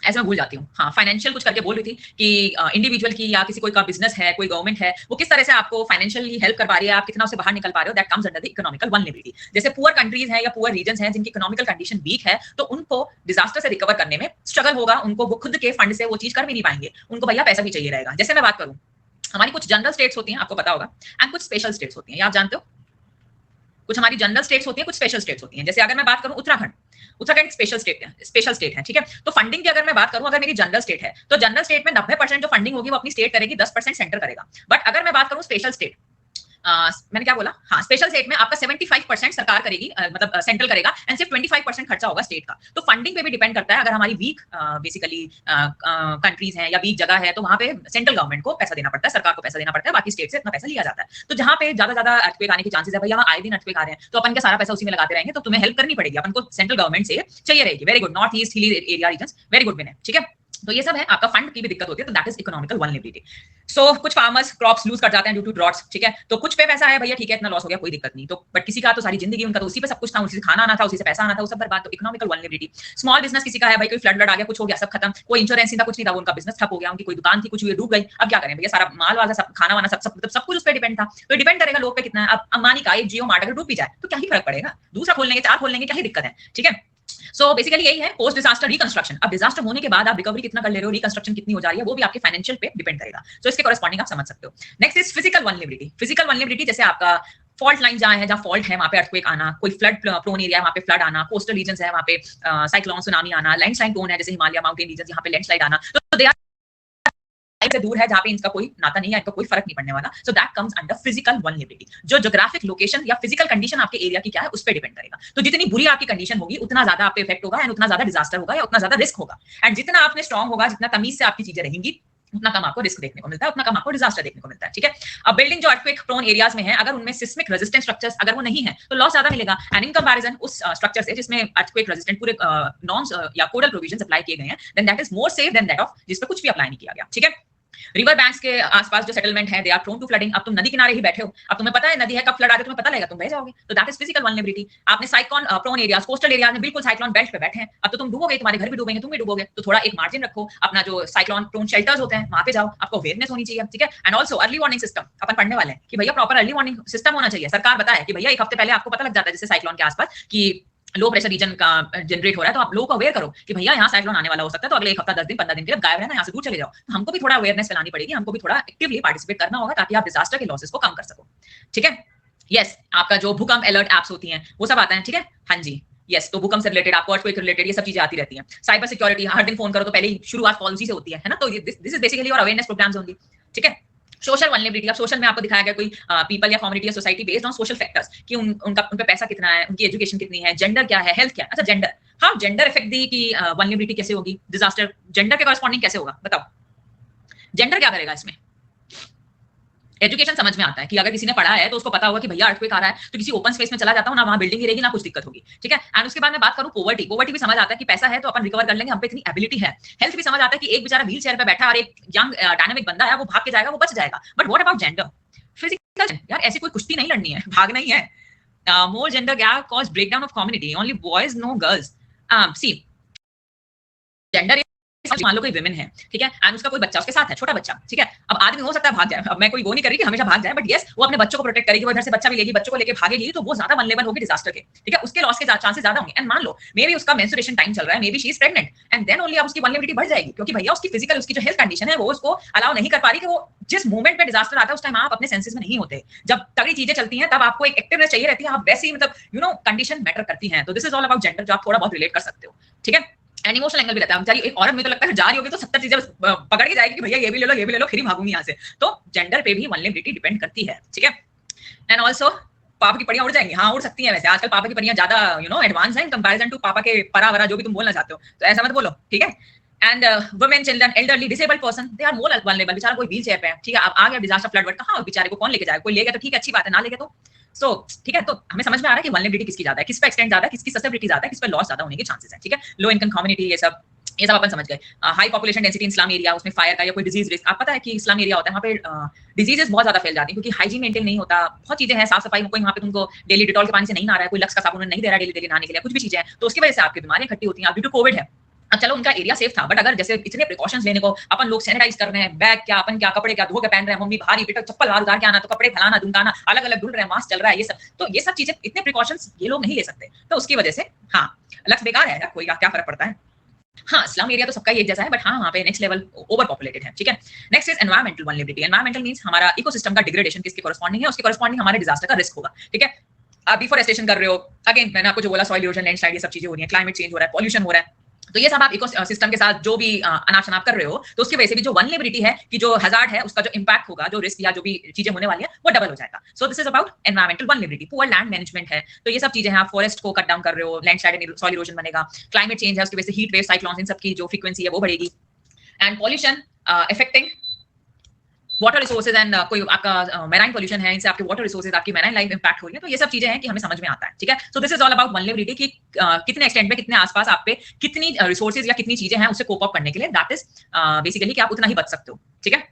Speaker 1: ऐसे मैं भूल जाती हूँ. हाँ, फाइनेंशियल कुछ करके बोल रही थी कि इंडिविजुअल की या किसी कोई का बिजनेस है, कोई गवर्नमेंट है, वो किस तरह से आपको फाइनेंशियली हेल्प कर पा रही है, आप कितना उससे बाहर निकल पा रहे हो, that comes under the economical vulnerability. जैसे पुअर कंट्रीज है या पुअर रीजन्स हैं जिनकी इकोनॉमिकल कंडीशन वीक है, तो उनको डिजास्टर से रिकवर करने में स्ट्रगल होगा, उनको वो खुद के फंड से वो चीज कर भी नहीं पाएंगे, उनको भैया पैसा भी चाहिए रहेगा. जैसे मैं बात करूं, हमारी कुछ जनरल स्टेट्स होती हैं, आपको पता होगा, एंड कुछ स्पेशल स्टेट्स होती हैं, ये आप जानते हो. कुछ हमारी जनरल स्टेट्स होती हैं, कुछ स्पेशल स्टेट्स होती हैं. जैसे अगर मैं बात करूं उत्तराखंड स्पेशल स्टेट है. ठीक है. तो फंडिंग की अगर मैं बात करूं, अगर मेरी जनरल स्टेट है तो जनरल स्टेट में 90% जो फंडिंग होगी वो अपनी स्टेट करेगी, 10% सेंटर करेगा. बट अगर मैं बात करूं स्पेशल स्टेट, मैंने क्या बोला, हाँ, स्पेशल स्टेट में आपका 75% सरकार करेगी, मतलब सेंट्रल करेगा, एंड सिर्फ 25% खर्चा होगा स्टेट का. तो फंडिंग पे भी डिपेंड करता है. अगर हमारी वीक बेसिकली कंट्रीज हैं या वीक जगह है, तो वहां पे सेंट्रल गवर्नमेंट को पैसा देना पड़ता है, सरकार को पैसा देना पड़ता है, बाकी स्टेट से इतना पैसा लिया जाता है. तो जहां पे ज्यादा अर्थक्वेक आने के चांसेस है, भाई यहाँ आए दिन अर्थक्वेक आ रहे हैं, तो अपन का सारा पैसा उसी में लगाते रहेंगे, तो तुम्हें हेल्प करनी पड़ेगी, अपन को सेंट्रल गवर्नमेंट से चाहिए रहेगी. Very good. North east hilly area region, very good Vinay. ठीक है. तो ये सब है, आपका फंड की भी दिक्कत होती है, तो दैट इज इकोनॉमिकल वल्नरेबिलिटी। सो कुछ फार्मर्स क्रॉप्स लूज कर जाते हैं ड्यू टू ड्रॉट्स, ठीक है, तो कुछ पे पैसा है भैया, ठीक है, इतना लॉस हो गया कोई दिक्कत नहीं, तो बट किसी का तो सारी जिंदगी, उनका तो उसी पे सब कुछ था, उसी से खाना आना था, उसी से पैसा आना था, वो सब बर्बाद, तो इकोनॉमिकल वल्नरेबिलिटी। स्मॉल बिजनेस किसी का है भाई, कोई फ्लड आ गया, कुछ हो गया, सब खत्म, कोई इंश्योरेंस नहीं था, कुछ नहीं था, उनका बिजनेस ठप हो गया, उनकी कोई दुकान थी, कुछ हुई, डूब गई, अब क्या करें भैया, सारा माल वाला सब खाना वाना सब कुछ उस पर डिपेंड था, तो डिपेंड करेगा लोग पे कितना है। अब अंबानी का एक जियो मार्ट अगर डूब भी जाए तो क्या ही फर्क पड़ेगा, दूसरा खोल लेंगे, चार खोल लेंगे, क्या ही दिक्कत है, ठीक है। सो बेसिकली यही है पोस्ट डिजास्टर रिकंस्ट्रक्शन। अब डिजास्टर होने के बाद आप रिकवरी कितना कर ले रहे हो, रिकंस्ट्रक्शन कितनी हो जा रही है, वो भी आपके फाइनेंशियल पे डिपेंड करेगा, तो इसके कॉरेस्पॉन्डिंग आप समझ सकते हो। Next is physical vulnerability. Physical vulnerability जैसे आपका फॉल्ट लाइन जहां है, जहां फॉल्ट है वहां पे अर्थक्वेक आना, कोई फ्लड प्रोन एरिया है वहां पे फ्लड आना, कोस्टल रीजन है वहां पे साइक्लोन सुनामी आना, लैंडस्लाइड प्रोन है जैसे हिमालय माउंटेन रीजन, यहाँ पे लैंडस्लाइड आना, तो दे से दूर है जहां पे इनका कोई नाता नहीं है, इनका कोई फर्क नहीं पड़ने वाला, so that comes under physical vulnerability. जो ज्योग्राफिक लोकेशन या फिजिकल कंडीशन आपके एरिया की क्या है उस पर डिपेंड करेगा, तो जितनी बुरी आपकी कंडीशन होगी उतना ज्यादा आप पे इफेक्ट होगा, एंड उतना ज्यादा डिजास्टर होगा या उतना ज्यादा रिस्क होगा, एंड जितना आपने स्ट्रॉन्ग होगा, जितना तमीज से आपकी चीजें रहेंगी, उतना कम आपको रिस्क देखने को मिलता है, उतना कम आपको डिजास्टर देखने को मिलता है, ठीक है। अब बिल्डिंग जो अर्थक्वेक प्रोन एरियाज में है, अगर उनमें सिस्मिक रेजिस्टेंट स्ट्रक्चर्स अगर वो नहीं है तो लॉस ज्यादा मिलेगा, एंड इन कंपैरिजन उस स्ट्रक्चर से जिसमें अर्थक्वेक रेजिस्टेंट पूरे नॉर्म्स या कोडल प्रोविजंस अप्लाई किए गए हैं, then that is more safe than that of जिस पे कुछ भी अप्लाई नहीं किया गया, ठीक है। रिवर बैंक्स के आसपास जो सेटलमेंट है, they are prone to flooding. अब तुम नदी किनारे ही बैठे हो, अब तुम्हें पता है नदी है, कब फ्लड आ जाए तुम्हें पता लगेगा, तुम बह जाओगे, तो दैट इज फिजिकल वल्नरेबिलिटी। आपने cyclone prone areas, coastal areas में बिल्कुल साइक्लोन बेल्ट पे बैठे हैं, अब तो तुम डूबोगे, तुम्हारे घर भी डूबेंगे, तुम भी डूबोगे, तो थोड़ा एक मार्जिन रखो, अपना जो साइक्लोन प्रोन शेल्टर्स होते हैं वहां पे जाओ, आपको अवेयरनेस होनी चाहिए, ठीक है। And also early warning system अपन पढ़ने वाले हैं कि भैया प्रॉपर अर्ली वार्निंग सिस्टम होना चाहिए। सरकार बताए कि भैया एक हफ्ते पहले आपको पता लग जाता है जैसे साइक्लोन के आसपास कि लो प्रेशर रीजन का जनरेट हो रहा है, तो आप लोगों को अवेयर करो कि भैया यहाँ साइक्लोन आने वाला हो सकता है, तो अगले एक हफ्ता 10 दिन 15 दिन के लिए गायब रहना, यहाँ से दूर चले जाओ। तो हमको भी थोड़ा अवेयरनेस फैलानी पड़ेगी, हमको भी थोड़ा एक्टिवली पार्टिसिपेट करना होगा ताकि आप डिजास्टर के लॉसेस को कम कर सको, ठीक है। यस, आपका जो भूकंप अलर्ट एप्स होती हैं वो सब आता है, ठीक है, हाँ जी। यस, तो भूकंप से रिलेटेड, आपको अर्थक्वेक रिलेटेड ये सब चीजें आती रहती हैं। साइबर सिक्योरिटी, हर दिन फोन करो तो पहले ही शुरुआत कॉल उसी से होती है ना, तो दिस इज बेसिकली और अवेयरनेस प्रोग्राम्स होंगी, ठीक है। सोशल वल्नरेबिलिटी, अब सोशल में आपको दिखाया गया कोई पीपल या कम्युनिटी या society based on social factors कि उनका उन पे पैसा कितना है, उनकी एजुकेशन कितनी है, जेंडर क्या है, हेल्थ क्या है। अच्छा जेंडर, हाँ जेंडर इफेक्ट दी कि वल्नरेबिलिटी कैसे होगी, डिजास्टर जेंडर के कॉरेस्पॉन्डिंग कैसे होगा, बताओ जेंडर क्या करेगा इसमें। एजुकेशन समझ में आता है कि अगर किसी ने पढ़ा है तो उसको पता होगा कि भैया अर्थक्वेक आ रहा है तो किसी ओपन स्पेस में चला जाता हूं ना, वहां बिल्डिंग ही रहेगी ना कुछ दिक्कत होगी, ठीक है। एंड उसके बाद मैं बात करूं पॉवर्टी, पॉवर्टी भी समझ आता है कि पैसा है तो अपन रिकवर कर लेंगे, हम पे इतनी एबिलिटी है। हेल्थ भी समझ आता है कि एक बेचारा व्हील चेयर पे बैठा और एक यंग डायनामिक बंदा है, वो भाग के जाएगा, वो बच जाएगा। But what about gender, physical, यार ऐसी कोई कुश्ती नहीं लड़नी है, भागना ही है। More gender gap cause breakdown of community, only boys no girls. See gender, मान लो कोई विमेन है, ठीक है, एंड उसका कोई बच्चा उसके साथ है, छोटा बच्चा, ठीक है। अब आदमी हो सकता है भाग जाए, अब मैं कोई वो नहीं कर रही कि हमेशा भाग जाए, बट यस वो अपने बच्चों को प्रोटेक्ट करेगी, वो इधर से बच्चा भी लेगी, बच्चों को लेके भागेगी, तो वो ज्यादा वल्नरेबल होगी डिजास्टर के, ठीक है, उसके लॉस के चांसेस ज्यादा होंगे। एंड मान लो मे बी उसका मेंस्ट्रुएशन टाइम चल रहा है, maybe she is pregnant, and then only अब उसकी वल्नरेबिलिटी बढ़ जाएगी, क्योंकि भैया उसकी फिजिकल, उसकी जो हेल्थ कंडीशन है वो उसको अलाउ नहीं कर पा रही कि वो जिस मोमेंट पे डिजास्टर आता है उस टाइम आप अपने सेंसेस में नहीं होते। जब तगड़ी चीजें चलती हैं तब आपको एक एक्टिवनेस चाहिए रहती है, आप वैसे ही मतलब यू नो कंडीशन मैटर करती हैं, तो this is all about gender, जो आप थोड़ा बहुत रिलेट कर सकते हो, ठीक है। एंड इमोशनल एंगल भी रहता है, एक औरत में तो लगता है जा रही होगी तो 70 चीजें पकड़ के जाएगी कि भैया ये भी ले लो, ये भी ले लो, फिर ही भागूंगी यहाँ से, तो जेंडर पे भी वल्नरेबिलिटी डिपेंड करती है, ठीक है। एंड ऑल्सो पापा की परियां उड़ जाएंगी, हाँ उड़ सकती हैं, वैसे आजकल पापा की परियां ज्यादा यू नो एडवांस है इन कंपैरिजन टू पापा के परा वरा जो भी तुम बोलना चाहते हो, तो ऐसा मत बोलो, ठीक है। And women, children, elderly, disabled person, they are more vulnerable. बेचारा कोई व्हील चेयर पे है, ठीक है, अब आ गया डिजास्टर फ्लड वर्ड, कहाँ बेचारे को कौन लेके जाएगा, कोई ले गया तो ठीक है, अच्छी बात है, ना ले गया तो सो ठीक है। तो हमें समझ में आ रहा है कि वल्नरेबिलिटी किसकी ज्यादा है, किस पे एक्सटेंड ज्यादा है, किसकी ससेप्टिबिलिटी ज्यादा है, किस पे लॉस ज्यादा होने के चांसेस है, ठीक है। लो इनकम कम्युनिटी, ये सब अपन समझ गए। High population density in slum area, उसमें फायर का या कोई डिजीज रिस्क, आप पता है कि स्लम एरिया होता है वहाँ पे डिजीजेस बहुत ज्यादा फैल जाती है, क्योंकि हाइजीन मेंटेन नहीं होता, बहुत चीजें हैं, साफ सफाई, कोई वहाँ पे तुमको डेली डिटॉल के पानी से नहीं नहा रहा है, कोई लक्स का साबुन नहीं दे रहा है डेली डेली नहाने के लिए, कुछ भी चीजें हैं, तो उसकी वजह से आपकी बीमारियां इकट्ठी होती हैं। अब ड्यू टू कोविड है, अब चलो उनका एरिया सेफ था, बट अगर जैसे इतने प्रिकॉशंस लेने को अपन लोग सैनिटाइज कर रहे हैं, बैग क्या, अपन क्या, कपड़े क्या धो के पहन रहे हैं, मम्मी भारी पिटक चप्पल बाहर उतार के आना, तो कपड़े फैलाना दुमकाना, अलग अलग ढूंढ रहे हैं, मास्क चल रहा है, ये सब, तो ये सब चीजें, इतने प्रिकॉशंस ये लोग नहीं ले सकते, तो उसकी वजह से हाँ लक्ष्य बेकार है यार, कोई क्या फर्क पड़ता है। हाँ स्लम एरिया तो सबका एक जैसा है, बट हाँ वहाँ पे नेक्स्ट लेवल ओवर पॉपुलेटेड है, ठीक है। Next is environmental vulnerability. Environmental means हमारा इकोसिस्टम का डिग्रेडेशन किसके कॉरेस्पॉन्डिंग है, उसके कॉरेस्पॉन्डिंग हमारे डिजास्टर का रिस्क होगा, ठीक है। आप डिफोरेस्टेशन कर रहे हो, अगेन मैंने आपको जो बोला, सॉइल इरोजन, लैंडस्लाइड, ये सब चीजें हो रही है, क्लाइमेट चेंज हो रहा है, पॉल्यूशन हो रहा है, तो ये सब आप इकोसिस्टम के साथ जो भी अनाप शनाप कर रहे हो, तो उसकी वजह से भी जो वल्नरेबिलिटी है, कि जो हजार्ड है, उसका जो इंपैक्ट होगा, जो रिस्क या जो भी चीजें होने वाली है, वो डबल हो जाएगा। So this is about environmental vulnerability. Poor land management है, तो ये सब चीजें हैं, आप फॉरेस्ट को कट डाउन कर रहे हो, लैंडस्लाइड एंड सॉइल इरोजन बनेगा, क्लाइमेट चेंज है, उसकी वजह से हीट वेव, साइक्लोन्स, इन सब की जो फ्रीक्वेंसी है वो बढ़ेगी, and pollution affecting water resources and कोई आपका मैराइन पोल्यूशन है, इनसे आपके वाटर रिसोर्सेज, आपकी मैराइन लाइफ इंपैक्ट हो रही है, तो ये सब चीजें हैं कि हमें समझ में आता है, ठीक है। So this is all about vulnerability कि कितने एक्सटेंट पे, कितने आसपास आप पे कितनी रिसोर्सेज या कितनी चीजें हैं उससे कोप अप करने के लिए, दैट इज बेसिकली कि आप उतना ही बच सकते हो, ठीक है।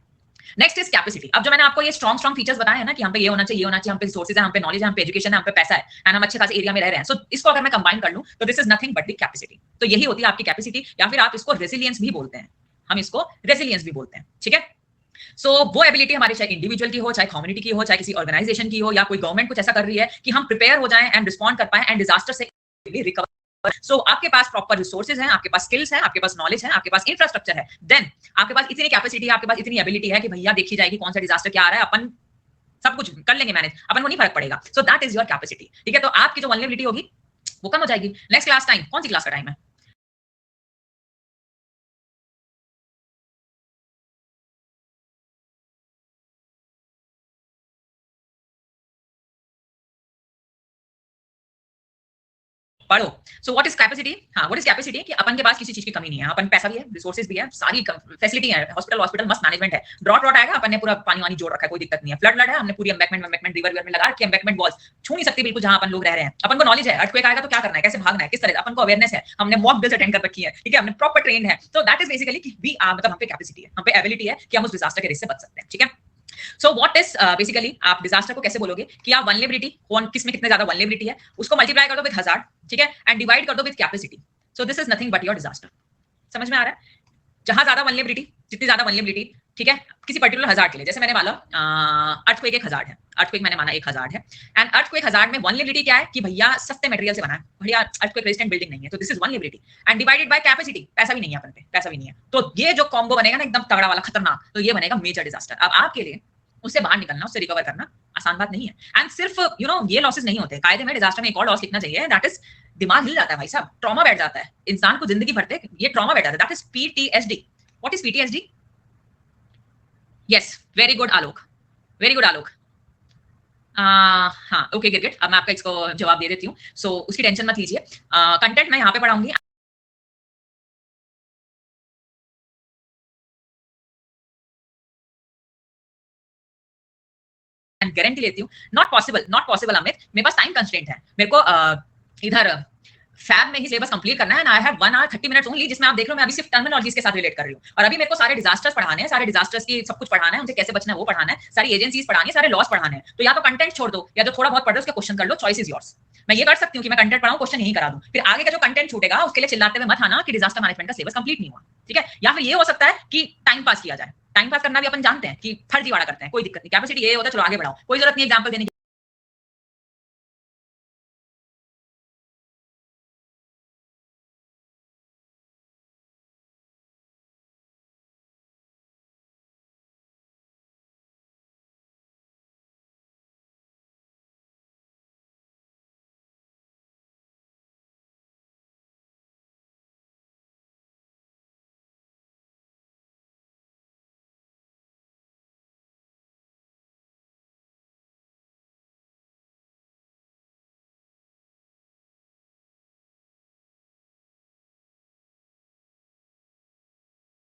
Speaker 1: Next is capacity. अब जो मैंने आपको ये स्ट्रॉन्ग फीचर्स बताए हैं ना कि हम पे ये होना चाहिए, ये होना चाहिए, हम पे रिसोर्सेज है, हम पे नॉलेज है, हम पे एजुकेशन है, हम पे पैसा है एंड हम अच्छे खासे एरिया में रह रहे हैं, सो इसको अगर मैं कंबाइन कर लूं तो this is nothing but the capacity. तो यही होती है आपकी कैपेसिटी, या फिर आप इसको रेसिलियंस भी बोलते हैं, हम इसको रेसिलियंस भी बोलते हैं, ठीक है। सो वो एबिलिटी हमारी चाहे इंडिविजुअल की हो, चाहे कम्युनिटी की हो, चाहे किसी ऑर्गेनाइजेशन की हो, या कोई गवर्नमेंट कुछ ऐसा कर रही है कि हम प्रिपेयर हो जाएं एंड रिस्पॉन्ड कर पाए एंड डिजास्टर से रिकवर। सो आपके पास प्रॉपर रिसोर्सेज हैं, आपके पास स्किल्स हैं, आपके पास नॉलेज है, आपके पास इंफ्रास्ट्रक्चर है, देन आपके पास इतनी कैपेसिटी है, आपके पास इतनी एबिलिटी है कि भैया देखी जाएगी कौन सा डिजास्टर क्या आ रहा है, अपन सब कुछ कर लेंगे मैनेज, अपन को नहीं फर्क पड़ेगा। So that is your capacity, ठीक है। तो आपकी जो वल्नरेबिलिटी होगी वो कम हो जाएगी। नेक्स्ट क्लास टाइम, कौन सी क्लास का टाइम है? पढ़ो। So what is capacity? हाँ, व्हाट इज कैपेसिटी कि अपन के पास किसी चीज की कमी नहीं है, अपन पैसा भी है, रिसोर्सेज भी है, सारी फैसिलिटी है, हॉस्पिटल मस्त मैनेजमेंट है, ड्रॉट आएगा, अपन ने पूरा पानी वानी जोड़ रखा है, कोई दिक्कत नहीं है, फ्लड है, हमने पूरी एम्बैंकमेंट रिवर में लगा रखी है, एम्बैंकमेंट वॉल्स छू नहीं सकती बिल्कुल जहां अपन लोग रह रहे हैं, अपन को नॉलेज है, अर्थक्वेक आएगा तो क्या करना है, कैसे भागना है, किस तरह, अपन को अवेयरनेस है, हमने मॉक ड्रिल्स अटेंड कर रखी है, ठीक है, हमने प्रॉपर ट्रेन है। तो दैट इज बेसिकली कि वी आर, मतलब हम पे कैपेसिटी है, हम पे एबिलिटी है कि हम उस डिजास्टर के रिस्क से बच सकते हैं, ठीक है। सो व्हाट इज बेसिकली, आप डिजास्टर को कैसे बोलोगे कि आप वल्नरेबिलिटी, कौन किस में कितने ज्यादा वल्नरेबिलिटी है, उसको मल्टीप्लाई कर दो विद 1000, ठीक है, एंड डिवाइड कर दो with capacity. So this is nothing but your disaster. समझ में आ रहा है? जहां ज्यादा वल्नरेबिलिटी, जितनी ज्यादा वल्नरेबिलिटी, ठीक है, किसी पर्टिकुलर हजार के लिए, जैसे मैंने माना अर्थक्वेक 1000 है, अर्थक्वेक मैंने माना 1000 है, एंड अर्थक्वेक 1000 में वल्नरेबिलिटी क्या है कि भैया सस्ते मटेरियल से बना है, बढ़िया अर्थक्वेक रेजिस्टेंट बिल्डिंग नहीं है, तो this is vulnerability and divided by capacity. पैसा भी नहीं है अपन पे, पैसा भी नहीं है, तो ये जो कॉम्बो बनेगा ना एकदम तगड़ा वाला, खतरनाक, तो ये बनेगा मेजर डिजास्टर। अब आपके लिए उससे बाहर निकलना, उससे रिकवर करना आसान बात नहीं है। एंड सिर्फ ये लॉसेस नहीं होते, कायदे में डिजास्टर में एक और लॉस लिखना चाहिए, दैट इज दिमाग हिल जाता है भाई साहब, ट्रॉमा बैठ जाता है इंसान को जिंदगी भर तक, ये ट्रॉमा बैठ जाता है, that is PTSD. What is PTSD? Yes, very good Alok, very good Alok. हाँ, ओके गिरगिट, अब मैं आपका इसको जवाब दे देती हूँ, सो उसकी टेंशन मत लीजिए। कंटेंट मैं यहाँ पे पढ़ाऊंगी, गारंटी लेती हूँ। Not possible, not possible Amit, मेरे पास टाइम कंस्ट्रेंट है, मेरे को इधर फैब में ही सिलेबस कंप्लीट करना है, I have 1 hour 30 minutes only, जिसमें आप देख लो मैं अभी सिर्फ टर्मिनोलॉजीज के साथ रिलेट कर रही हूँ, और अभी मेरे को सारे डिजास्टर्स पढ़ाने हैं, सारे डिजास्टर्स की सब कुछ पढ़ाना है, उनसे कैसे बचना है वो पढ़ाना है, सारी एजेंसीज पढ़ानी है, सारे लॉस पढ़ाने हैं। तो या तो कंटेंट छोड़ दो, या जो थोड़ा बहुत पढ़ रहे हो उसका क्वेश्चन कर लो, चॉइस इज योर्स। मैं ये कर सकती हूँ कि मैं कंटेंट पढ़ाऊं, क्वेश्चन यही करा दूं, फिर आगे का जो कंटेंट छूटेगा उसके लिए चिल्लाते हुए मत आना कि डिजास्टर मैनेजमेंट का सिलेबस कंप्लीट नहीं हुआ, ठीक है। या फिर ये हो सकता है कि टाइम पास किया जाए, टाइम पास करना भी अपन जानते हैं कि फर्जीवाड़ा करते हैं, कोई दिक्कत नहीं, कैपेसिटी ये होता है, चलो आगे बढ़ाओ, कोई जरूरत नहीं एग्जाम्पल देने की।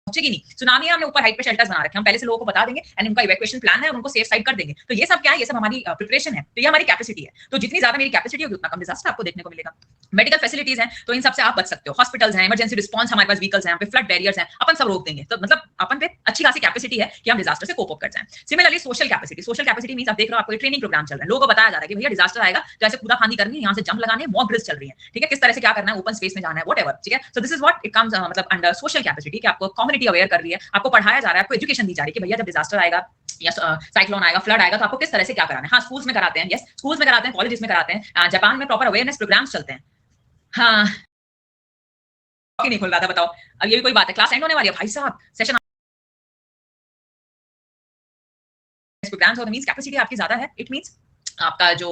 Speaker 1: पहुंचेगी नहीं, सुनामी है, हमने ऊपर हाइट पे शेल्टर्स बना रखे हैं, हम पहले से लोगों को बता देंगे एंड उनका इवैक्यूएशन प्लान है, और उनको सेफ साइड कर देंगे। तो ये सब क्या है, ये सब हमारी प्रिपरेशन है, तो ये हमारी कैपेसिटी है। तो जितनी ज्यादा मेरी कैपेसिटी होगी उतना कम डिजास्टर आपको देखने को मिलेगा। मेडिकल फैसिलिटीज हैं तो इन सबसे आप बच सकते हो, हॉस्पिटल्स हैं, इमरजेंसी रिस्पांस हमारे पास व्हीकल्स हैं, फ्लड बैरियर्स हैं, अपन सब रोक देंगे, तो मतलब अपन पे अच्छी खासी कैपेसिटी है कि हम डिजास्टर से कोप अप कर जाएं। Similarly social capacity, social capacity means आप देख रहे हो आपको ट्रेनिंग प्रोग्राम चल रहा है, लोगों को बताया जा रहा है कि भैया डिजास्टर आएगा तो ऐसे कूदा फांदी करनी है, यहाँ से जंप लगाने, मॉक ड्रिल्स चल रही है, ठीक है, किस तरह से क्या करना है, ओपन स्पेस में जाना है, व्हाटएवर, ठीक है। So this is what it comes मतलब अंडर सोशल कैपेसिटी, कि आपको कम्युनिटी अवेयर कर रही है, आपको पढ़ाया जा रहा है, आपको एजुकेशन दी जा रही है कि भैया जब डिजास्टर आएगा या साइक्लोन आएगा, फ्लड आएगा, तो आपको किस तरह से क्या कराना है। हाँ, स्कूल्स में कराते हैं, यस स्कूल्स में कराते हैं, कॉलेजेस में कराते हैं, जापान में प्रॉपर अवेयरनेस प्रोग्राम्स चलते हैं। हाँ, नहीं खुल रहा था, बताओ, अब ये भी कोई बात है, क्लास एंड होने वाली है भाई साहब, सेशन प्रोग्राम्स और मींस कैपेसिटी आपकी ज्यादा है, इट मींस आपका जो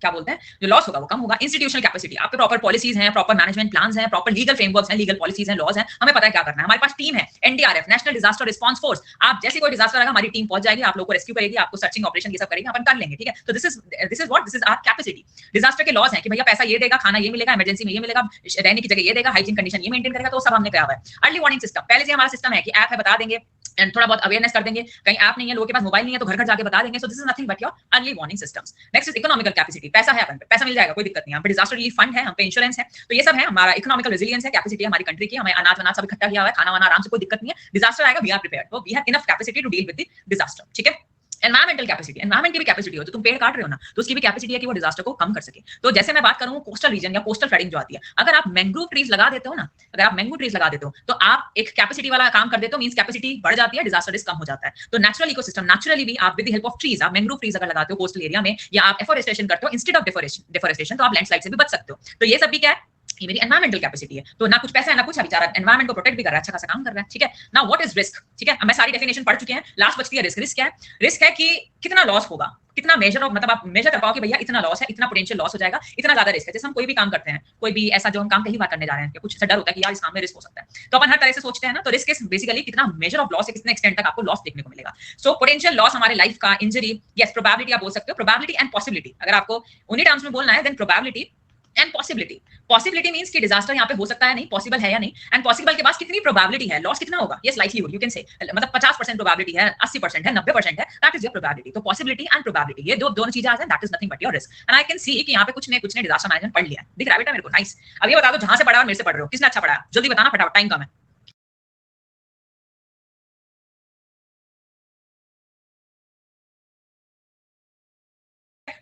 Speaker 1: क्या बोलते हैं, जो लॉस होगा वो कम होगा। इंस्टीट्यूशनल कैपेसिटी, आपके प्रॉपर पॉलिसीज हैं, प्रॉपर मैनेजमेंट प्लान हैं, प्रॉपर लीगल फ्रेमवर्क्स हैं, लीगल पॉलिसीज हैं, लॉज हैं, हमें पता है क्या करना है। हमारे पास टीम है, NDRF, national disaster response force. आप जैसे कोई डिजास्टर आएगा हमारी टीम पहुंच जाएगी, आप लोगों को रेस्क्यू करेगी, आपको सर्चिंग ऑपरेशन ये सब करेगी, अपन कर लेंगे, ठीक है। तो this is what, this is our capacity. Disaster के लॉज हैं कि भैया पैसा ये देगा, खाना ये मिलेगा, इमरजेंसी में ये मिलेगा, रहने की जगह ये देगा, हाइजीन कंडीशन ये मेंटेन करेगा, तो सब हमने किया हुआ है। अर्ली वार्निंग सिस्टम, पहले से हमारा सिस्टम है कि ऐप है, बता देंगे, एंड थोड़ा बहुत अवेयरनेस कर देंगे। कहीं ऐप नहीं है, लोगों के पास मोबाइल नहीं है, तो घर घर जाके बता देंगे। So this is nothing but your early warning systems. Next is economical capacity, पैसा है अपन पे, पैसा मिल जाएगा, कोई दिक्कत नहीं है। हम पे डिजास्टर रिलीफ फंड है, हम पे इंश्योरेंस है, तो ये सब है हमारा इकोनॉमिकल रेजिलियंस है, कैपेसिटी है हमारी कंट्री की, हमें अनाज वनाज सब इकट्ठा किया हुआ है, खाना वाना आराम से, कोई दिक्कत नहीं है। डिजास्टर आएगा, वी आर प्रिपेयर्ड, तो we have enough capacity to deal with the disaster, ठीक है। एनवायरमेंटल कैपेसिटी, एनवायरमेंट की भी कैपेसिटी हो, तो तुम पेड़ काट रहे हो ना, तो उसकी भी कैपेसिटी है कि वो डिजास्टर को कम कर सके। तो जैसे मैं बात करूं कोस्टल रीजन या कोस्टल फ्लडिंग जो आती है, अगर आप मैंग्रोव ट्रीज लगा देते हो ना, अगर आप मैंग्रोव ट्रीज लगा देते हो तो आप एक कैपेसिटी वाला काम कर देते हो, मींस कैपेसिटी बढ़ जाती है, डिजास्टर रिस्क कम हो जाता है। तो नेचुरल इकोसिस्टम, नेचुरली भी आप with the help of trees, आप मैंग्रोव ट्रीज अगर लगाते हो कोस्टल एरिया में, या आप एफोरेस्टेशन करते हो इंस्टेड ऑफ डिफोरेस्टेशन, तो आप लैंडस्लाइड से भी बच सकते हो। तो ये सब भी क्या है, ये मेरी एनवायरमेंटल कैपेसिटी है। तो ना कुछ पैसा है ना कुछ है, बेचारा एनवायरमेंट को प्रोटेक्ट भी कर रहा है, अच्छा खासा काम कर रहा है, ठीक है ना। व्हाट इज रिस्क, ठीक है, मैं सारी डेफिनेशन पढ़ चुके हैं, लास्ट बचती है रिस्क। रिस्क क्या है, रिस्क है कि कितना लॉस होगा, कितना मेजर ऑफ, मतलब आप मेजर कर पाओ कि भैया इतना लॉस है, इतना पोटेंशियल लॉस हो जाएगा, इतना ज्यादा रिस्क है। जैसे हम कोई भी काम करते हैं, कोई भी ऐसा जो हम काम पहली बार करने जा रहे हैं, कि कुछ ऐसा डर होता है कि यार इस काम में रिस्क हो सकता है, तो अपन हर तरह से सोचते हैं ना। तो रिस्क इज बेसिकली कितना मेजर ऑफ लॉस है, कितने एक्सटेंट तक आपको लॉस देखने को मिलेगा। सो पोटेंशियल लॉस हमारे लाइफ का, इंजरी, यस, प्रोबेबिलिटी आप बोल सकते हो, प्रोबेबिलिटी एंड पॉसिबिलिटी, अगर आपको उन्हीं टर्म्स में बोलना है, then probability and possibility. Possibility means कि डिजास्टर यहाँ पे हो सकता है नहीं, पॉसिबल है या नहीं, एंड पॉसिबल के पास कितनी प्रोबेबिलिटी है, लॉस कितना होगा, yes likelihood you can say, मतलब 50% प्रोबेबिलिटी है, 80% है, 90% है, दैट इज योर प्रोबेबिलिटी। तो पॉसिबिलिटी एंड प्रोबेबिलिटी, ये दोनों चीजें आ जाए, that is nothing but your risk. And I can see कि यहाँ पे कुछ ने डिजास्टर मैनेजमेंट पढ़ लिया है, दिख रहा है बेटा मेरे को, नाइस। अब ये बता दो जहां से पढ़ा और मेरे से पढ़ रहे हो, किसने अच्छा पढ़ा, जल्दी बताना फटाफट, टाइम कम है।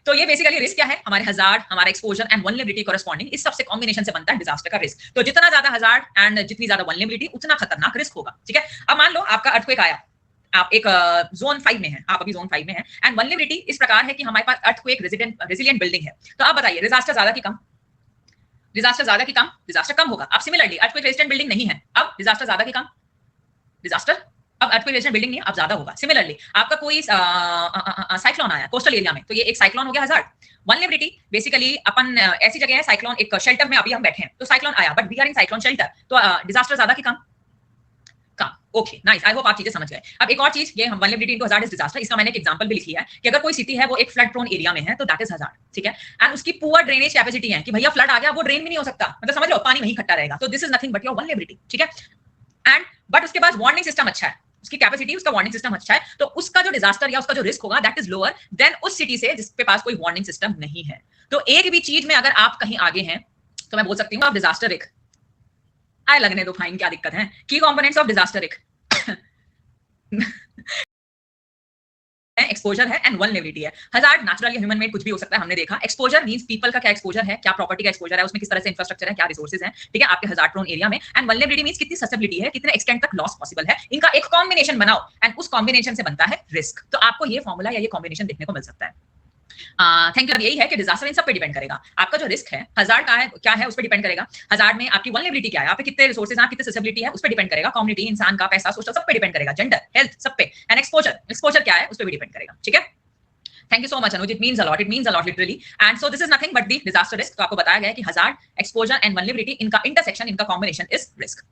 Speaker 1: तो ये बेसिकली रिस्क क्या है, हमारे हजार्ड, हमारा एक्सपोजर एंड वल्नरेबिलिटी कॉरेस्पॉन्डिंग, इस सबसे कॉम्बिनेशन से बनता है डिजास्टर का रिस्क। तो जितना ज्यादा हजार्ड एंड जितनी ज्यादा वल्नरेबिलिटी, उतना खतरनाक रिस्क होगा, ठीक है। अब मान लो आपका अर्थक्वेक आया, आप एक जोन 5 में हैं, आप अभी जोन 5 में हैं, एंड वल्नरेबिलिटी इस प्रकार है कि हमारे पास अर्थक्वेक रेजिलिएंट बिल्डिंग है। तो आप बताइए डिजास्टर ज्यादा की कम, डिजास्टर ज्यादा की कम, डिजास्टर कम होगा। अब सिमिलरली अर्थक्वेक रेजिस्टेंट बिल्डिंग नहीं है, अब डिजास्टर ज्यादा की कम, डिजास्टर अब अर्थक्वेक रेजिस्टेंट बिल्डिंग नहीं है, अब ज्यादा होगा। सिमिलरली आपका कोई साइक्लोन आया कोस्टल एरिया में, तो ये एक साइक्लोन हो गया हजार्ड। वल्नरेबिलिटी बेसिकली अपन ऐसी जगह है, साइक्लोन एक शेल्टर में अभी हम बैठे हैं, तो साइक्लोन आया but we are in cyclone shelter, तो डिजास्टर ज्यादा की कम, कम। ओके नाइस, आई होप आप चीजें समझ गए। अब एक और चीज, ये हम vulnerability into hazard is disaster, इसका मैंने एक एग्जांपल भी लिखी है कि अगर कोई सिटी है वो एक फ्लड प्रोन एरिया में है, तो दैट इज हजार्ड, ठीक है। एंड उसकी पुअर ड्रेनेज कैपेसिटी है कि भैया फ्लड आ गया, वो ड्रेन भी नहीं हो सकता, मतलब समझ लो पानी वहीं इकट्ठा रहेगा, तो this is nothing but your vulnerability, ठीक है। एंड बट उसके पास वार्निंग सिस्टम अच्छा है, उसकी कैपेसिटी, उसका वार्निंग सिस्टम अच्छा है, तो उसका जो डिजास्टर या उसका जो रिस्क होगा दैट इज लोअर देन उस सिटी से जिसके पास कोई वार्निंग सिस्टम नहीं है। तो एक भी चीज में अगर आप कहीं आगे हैं, तो मैं बोल सकती हूँ आप डिजास्टर रिस्क आए लगने दो, फाइन क्या दिक्कत है। की components of disaster risk exposure है एंड वल्नरेबिलिटी है। हजार्ड नेचुरल या ह्यूमन मेड कुछ भी हो सकता है, हमने देखा। एक्सपोजर मींस पीपल का क्या एक्सपोजर है, क्या प्रॉपर्टी का एक्सपोजर है, उसमें किस तरह से इंफ्रास्ट्रक्चर है, क्या रिसोर्सेज हैं, ठीक है, आपके हजार्ड प्रोन एरिया में। एंड वल्नरेबिलिटी मींस कितनी ससेप्टिबिलिटी है, कितने एक्सटेंट तक लॉस पॉसिबल है, इनका एक कॉम्बिनेशन बनाओ एंड उस कॉम्बिनेशन से बनता है रिस्क। तो आपको ये फॉर्मूला या ये कॉम्बिनेशन देखने को मिल सकता है। Thank you. यही है कि डिजास्टर इन सब पे डिपेंड करेगा, आपका जो रिस्क है हजार्ड का है क्या है, उस पर डिपेंड करेगा। हजार्ड में आपकी वल्नरेबिलिटी क्या है, आप पे कितने रिसोर्सेज हैं, कितने ससेप्टिबिलिटी है, उस पर डिपेंड करेगा। कम्युनिटी, इंसान का पैसा, सोशल, सब पे डिपेंड करेगा, जेंडर, हेल्थ, सब पे। एंड एक्सपोजर क्या है, उस पर भी डिपेंड करेगा, ठीक है। Thank you so much Anuj, it means a lot literally. And so this is nothing but the disaster risk. तो आपको बताया गया है कि हजार्ड, एक्सपोजर एंड वल्नरेबिलिटी, इनका इंटरसेक्शन, इनका combination is risk.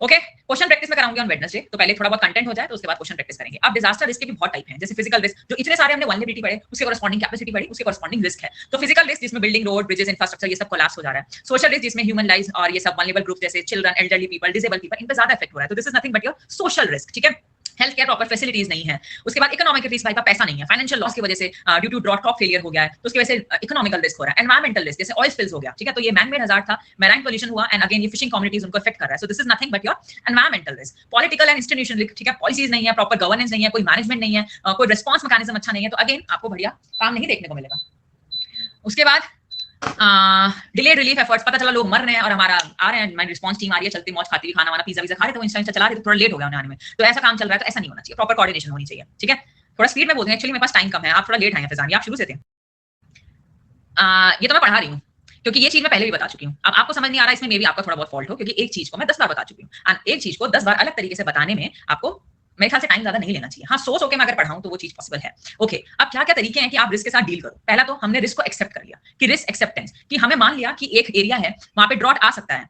Speaker 1: Okay, question practice में कराऊंगी ऑन वेडनेसडे, तो पहले थोड़ा बहुत कंटेंट हो जाए, तो उसके बाद क्वेश्चन प्रैक्टिस करेंगे। अब डिजास्टर रिस्क के भी बहुत टाइप हैं, जैसे फिजिकल रिस्क, जो इतने सारे हमने वल्नरेबिलिटी पढ़े, उसके कॉरेस्पॉन्डिंग कैपेसिटी पढ़ी, उसके कॉरेस्पॉन्डिंग रिस्क है। तो फिजिकल रिस्क जिसमें बिल्डिंग, रोड, ब्रिजेस, इंफ्रास्ट्रक्चर ये सब कोलैप्स हो जा रहा है। सोशल रिस्क जिसमें ह्यूमन लाइव्स और ये सब वल्नरेबल ग्रुप जैसे children, elderly people, disabled people, इन पे ज्यादा इफेक्ट हो रहा है। तो this is nothing but your social risk, ठीक है। हेल्थ केयर प्रॉपर फैसिलिटीज नहीं है। उसके बाद इकोनॉमिक रिस्क, भाई का पैसा नहीं है, फाइनेंशियल लॉस की वजह से due to drought crop failure हो गया है, तो उसकी वजह से इकोनॉमिकल रिस्क हो रहा है। एनवायरमेंटल रिस्क जैसे ऑयल स्पिल्स हो गया, ठीक है, तो ये मैन मेड हजार्ड था, मैराइन पोल्यूशन हुआ, एंड अगेन ये फिशिंग कम्युनिटीज उनको इफेक्ट कर रहा है। So this is nothing but your environmental risk. Political and institutional risk, ठीक है, पॉलिसीज नहीं है, प्रॉपर गवर्नेंस नहीं है, कोई मैनेजमेंट नहीं है, कोई रिस्पांस मैकेनिज्म अच्छा नहीं है, तो अगेन आपको बढ़िया काम नहीं देखने को मिलेगा। उसके बाद डिलेड रिलीफ एफर्ट्स, पता चला लोग मर रहे हैं और हमारा आ रहे हैं, हमारी रिस्पांस टीम आ रही है, चलती मौज खाती, खाना वाना पिज्जा विज़ा खा रहे थे, वो इंस्टा चला रहे थे, थोड़ा लेट हो गया उन्हें आने में, तो ऐसा काम चल रहा है, तो ऐसा नहीं होना चाहिए, प्रॉपर कोऑर्डिनेशन होनी चाहिए, ठीक है। थोड़ा स्पीड में बोल दें, एक्चुअली मेरे पास टाइम कम है, आप थोड़ा लेट आए हैं फिजान, आप शुरू से थे। ये तो मैं पढ़ा रही हूँ, क्योंकि ये चीज मैं पहले भी बता चुकी हूँ। अब आपको समझ नहीं आ रहा, इसमें मे भी आपका थोड़ा बहुत फॉल्ट हो, क्योंकि एक चीज को मैं 10 बार बता चुकी हूँ, एंड एक चीज को 10 बार अलग तरीके से बताने में आपको मेरे ख्याल से टाइम ज्यादा नहीं लेना चाहिए। हाँ, सोच होके मैं अगर पढ़ाऊं तो वो चीज पॉसिबल है। ओके, अब क्या क्या तरीके हैं कि आप रिस्क के साथ डील करो। पहला तो हमने रिस्क को एक्सेप्ट कर लिया कि रिस्क एक्सेप्टेंस, कि हमें मान लिया कि एक एरिया है वहां पे ड्रॉट आ सकता है,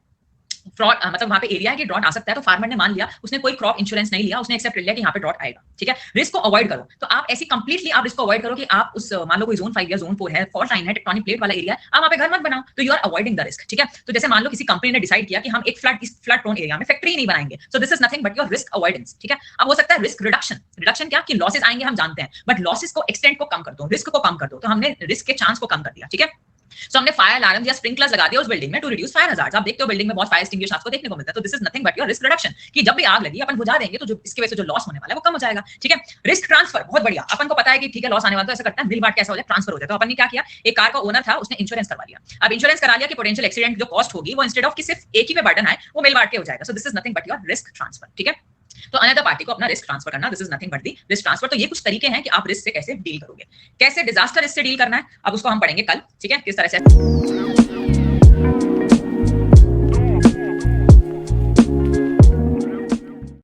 Speaker 1: फ्रॉड मतलब वहां पे एरिया है कि ड्रॉट आ सकता है, तो फार्मर ने मान लिया, उसने कोई क्रॉप इंश्योरेंस नहीं लिया, उसने एक्सेप्ट कर लिया कि यहाँ पे ड्रॉट आएगा। ठीक है, रिस्क को अवॉइड करो। तो आप ऐसी कंप्लीटली आप रिस्क को अवॉइड करो कि आप उस मान लो कोई जोन 5 या जोन 4 है, फॉल्ट लाइन है, टेक्टोनिक प्लेट वाला एरिया है, आप वहां पे घर मत बनाओ, तो you are avoiding the risk. ठीक है, तो जैसे मान लो किसी कंपनी ने डिसाइड किया कि हम एक फ्लड प्रोन एरिया में फैक्ट्री नहीं बनाएंगे, so this is nothing but your risk avoidance. ठीक है, अब हो सकता है रिस्क रिडक्शन। रिडक्शन क्या, कि लॉसेस आएंगे हम जानते हैं, बट लॉसेस को एक्सटेंड को कम कर दो, रिस्क को कम कर दो, तो हमने रिस्क के चांस को कम कर दिया। ठीक है, सो हमने फायर अलार्म या स्प्रिंकलर्स लगा दिया उस बिल्डिंग में टू रिड्यूस फायर हजार्ड्स। आप देखते हो बिल्डिंग में बहुत फायर एक्सटिंग्विशर्स आपको देखने को मिलता है, तो this is nothing but your risk reduction, कि जब भी आग लगी अपन बुझा देंगे तो जो इसकी वजह से जो लॉस होने वाला है वो कम हो जाएगा। ठीक है, रिस्क ट्रांसफर बहुत बढ़िया, अपन को पता है कि ठीक है लॉस आने वाला, तो ऐसा करता है मिल बांट के ऐसा हो जाए, ट्रांसफर हो जाए। तो अपन ने क्या किया, एक कार का ओनर था, उसने इंश्योरेंस करवा लिया। अब इंश्योरेंस करा लिया कि पोटेंशियल एक्सीडेंट जो कॉस्ट होगी वो इंस्टेड ऑफ कि सिर्फ एक ही पे बर्डन आए, वो मिल बांट के हो जाएगा। So this is nothing but your risk transfer. ठीक है, तो अनदर पार्टी को अपना रिस्क ट्रांसफर करना, this is nothing but the risk transfer. तो ये कुछ तरीके हैं कि आप रिस्क से कैसे डील करोगे, कैसे डिजास्टर रिस्क से डील करना है, अब उसको हम पढ़ेंगे कल। ठीक है, किस तरह से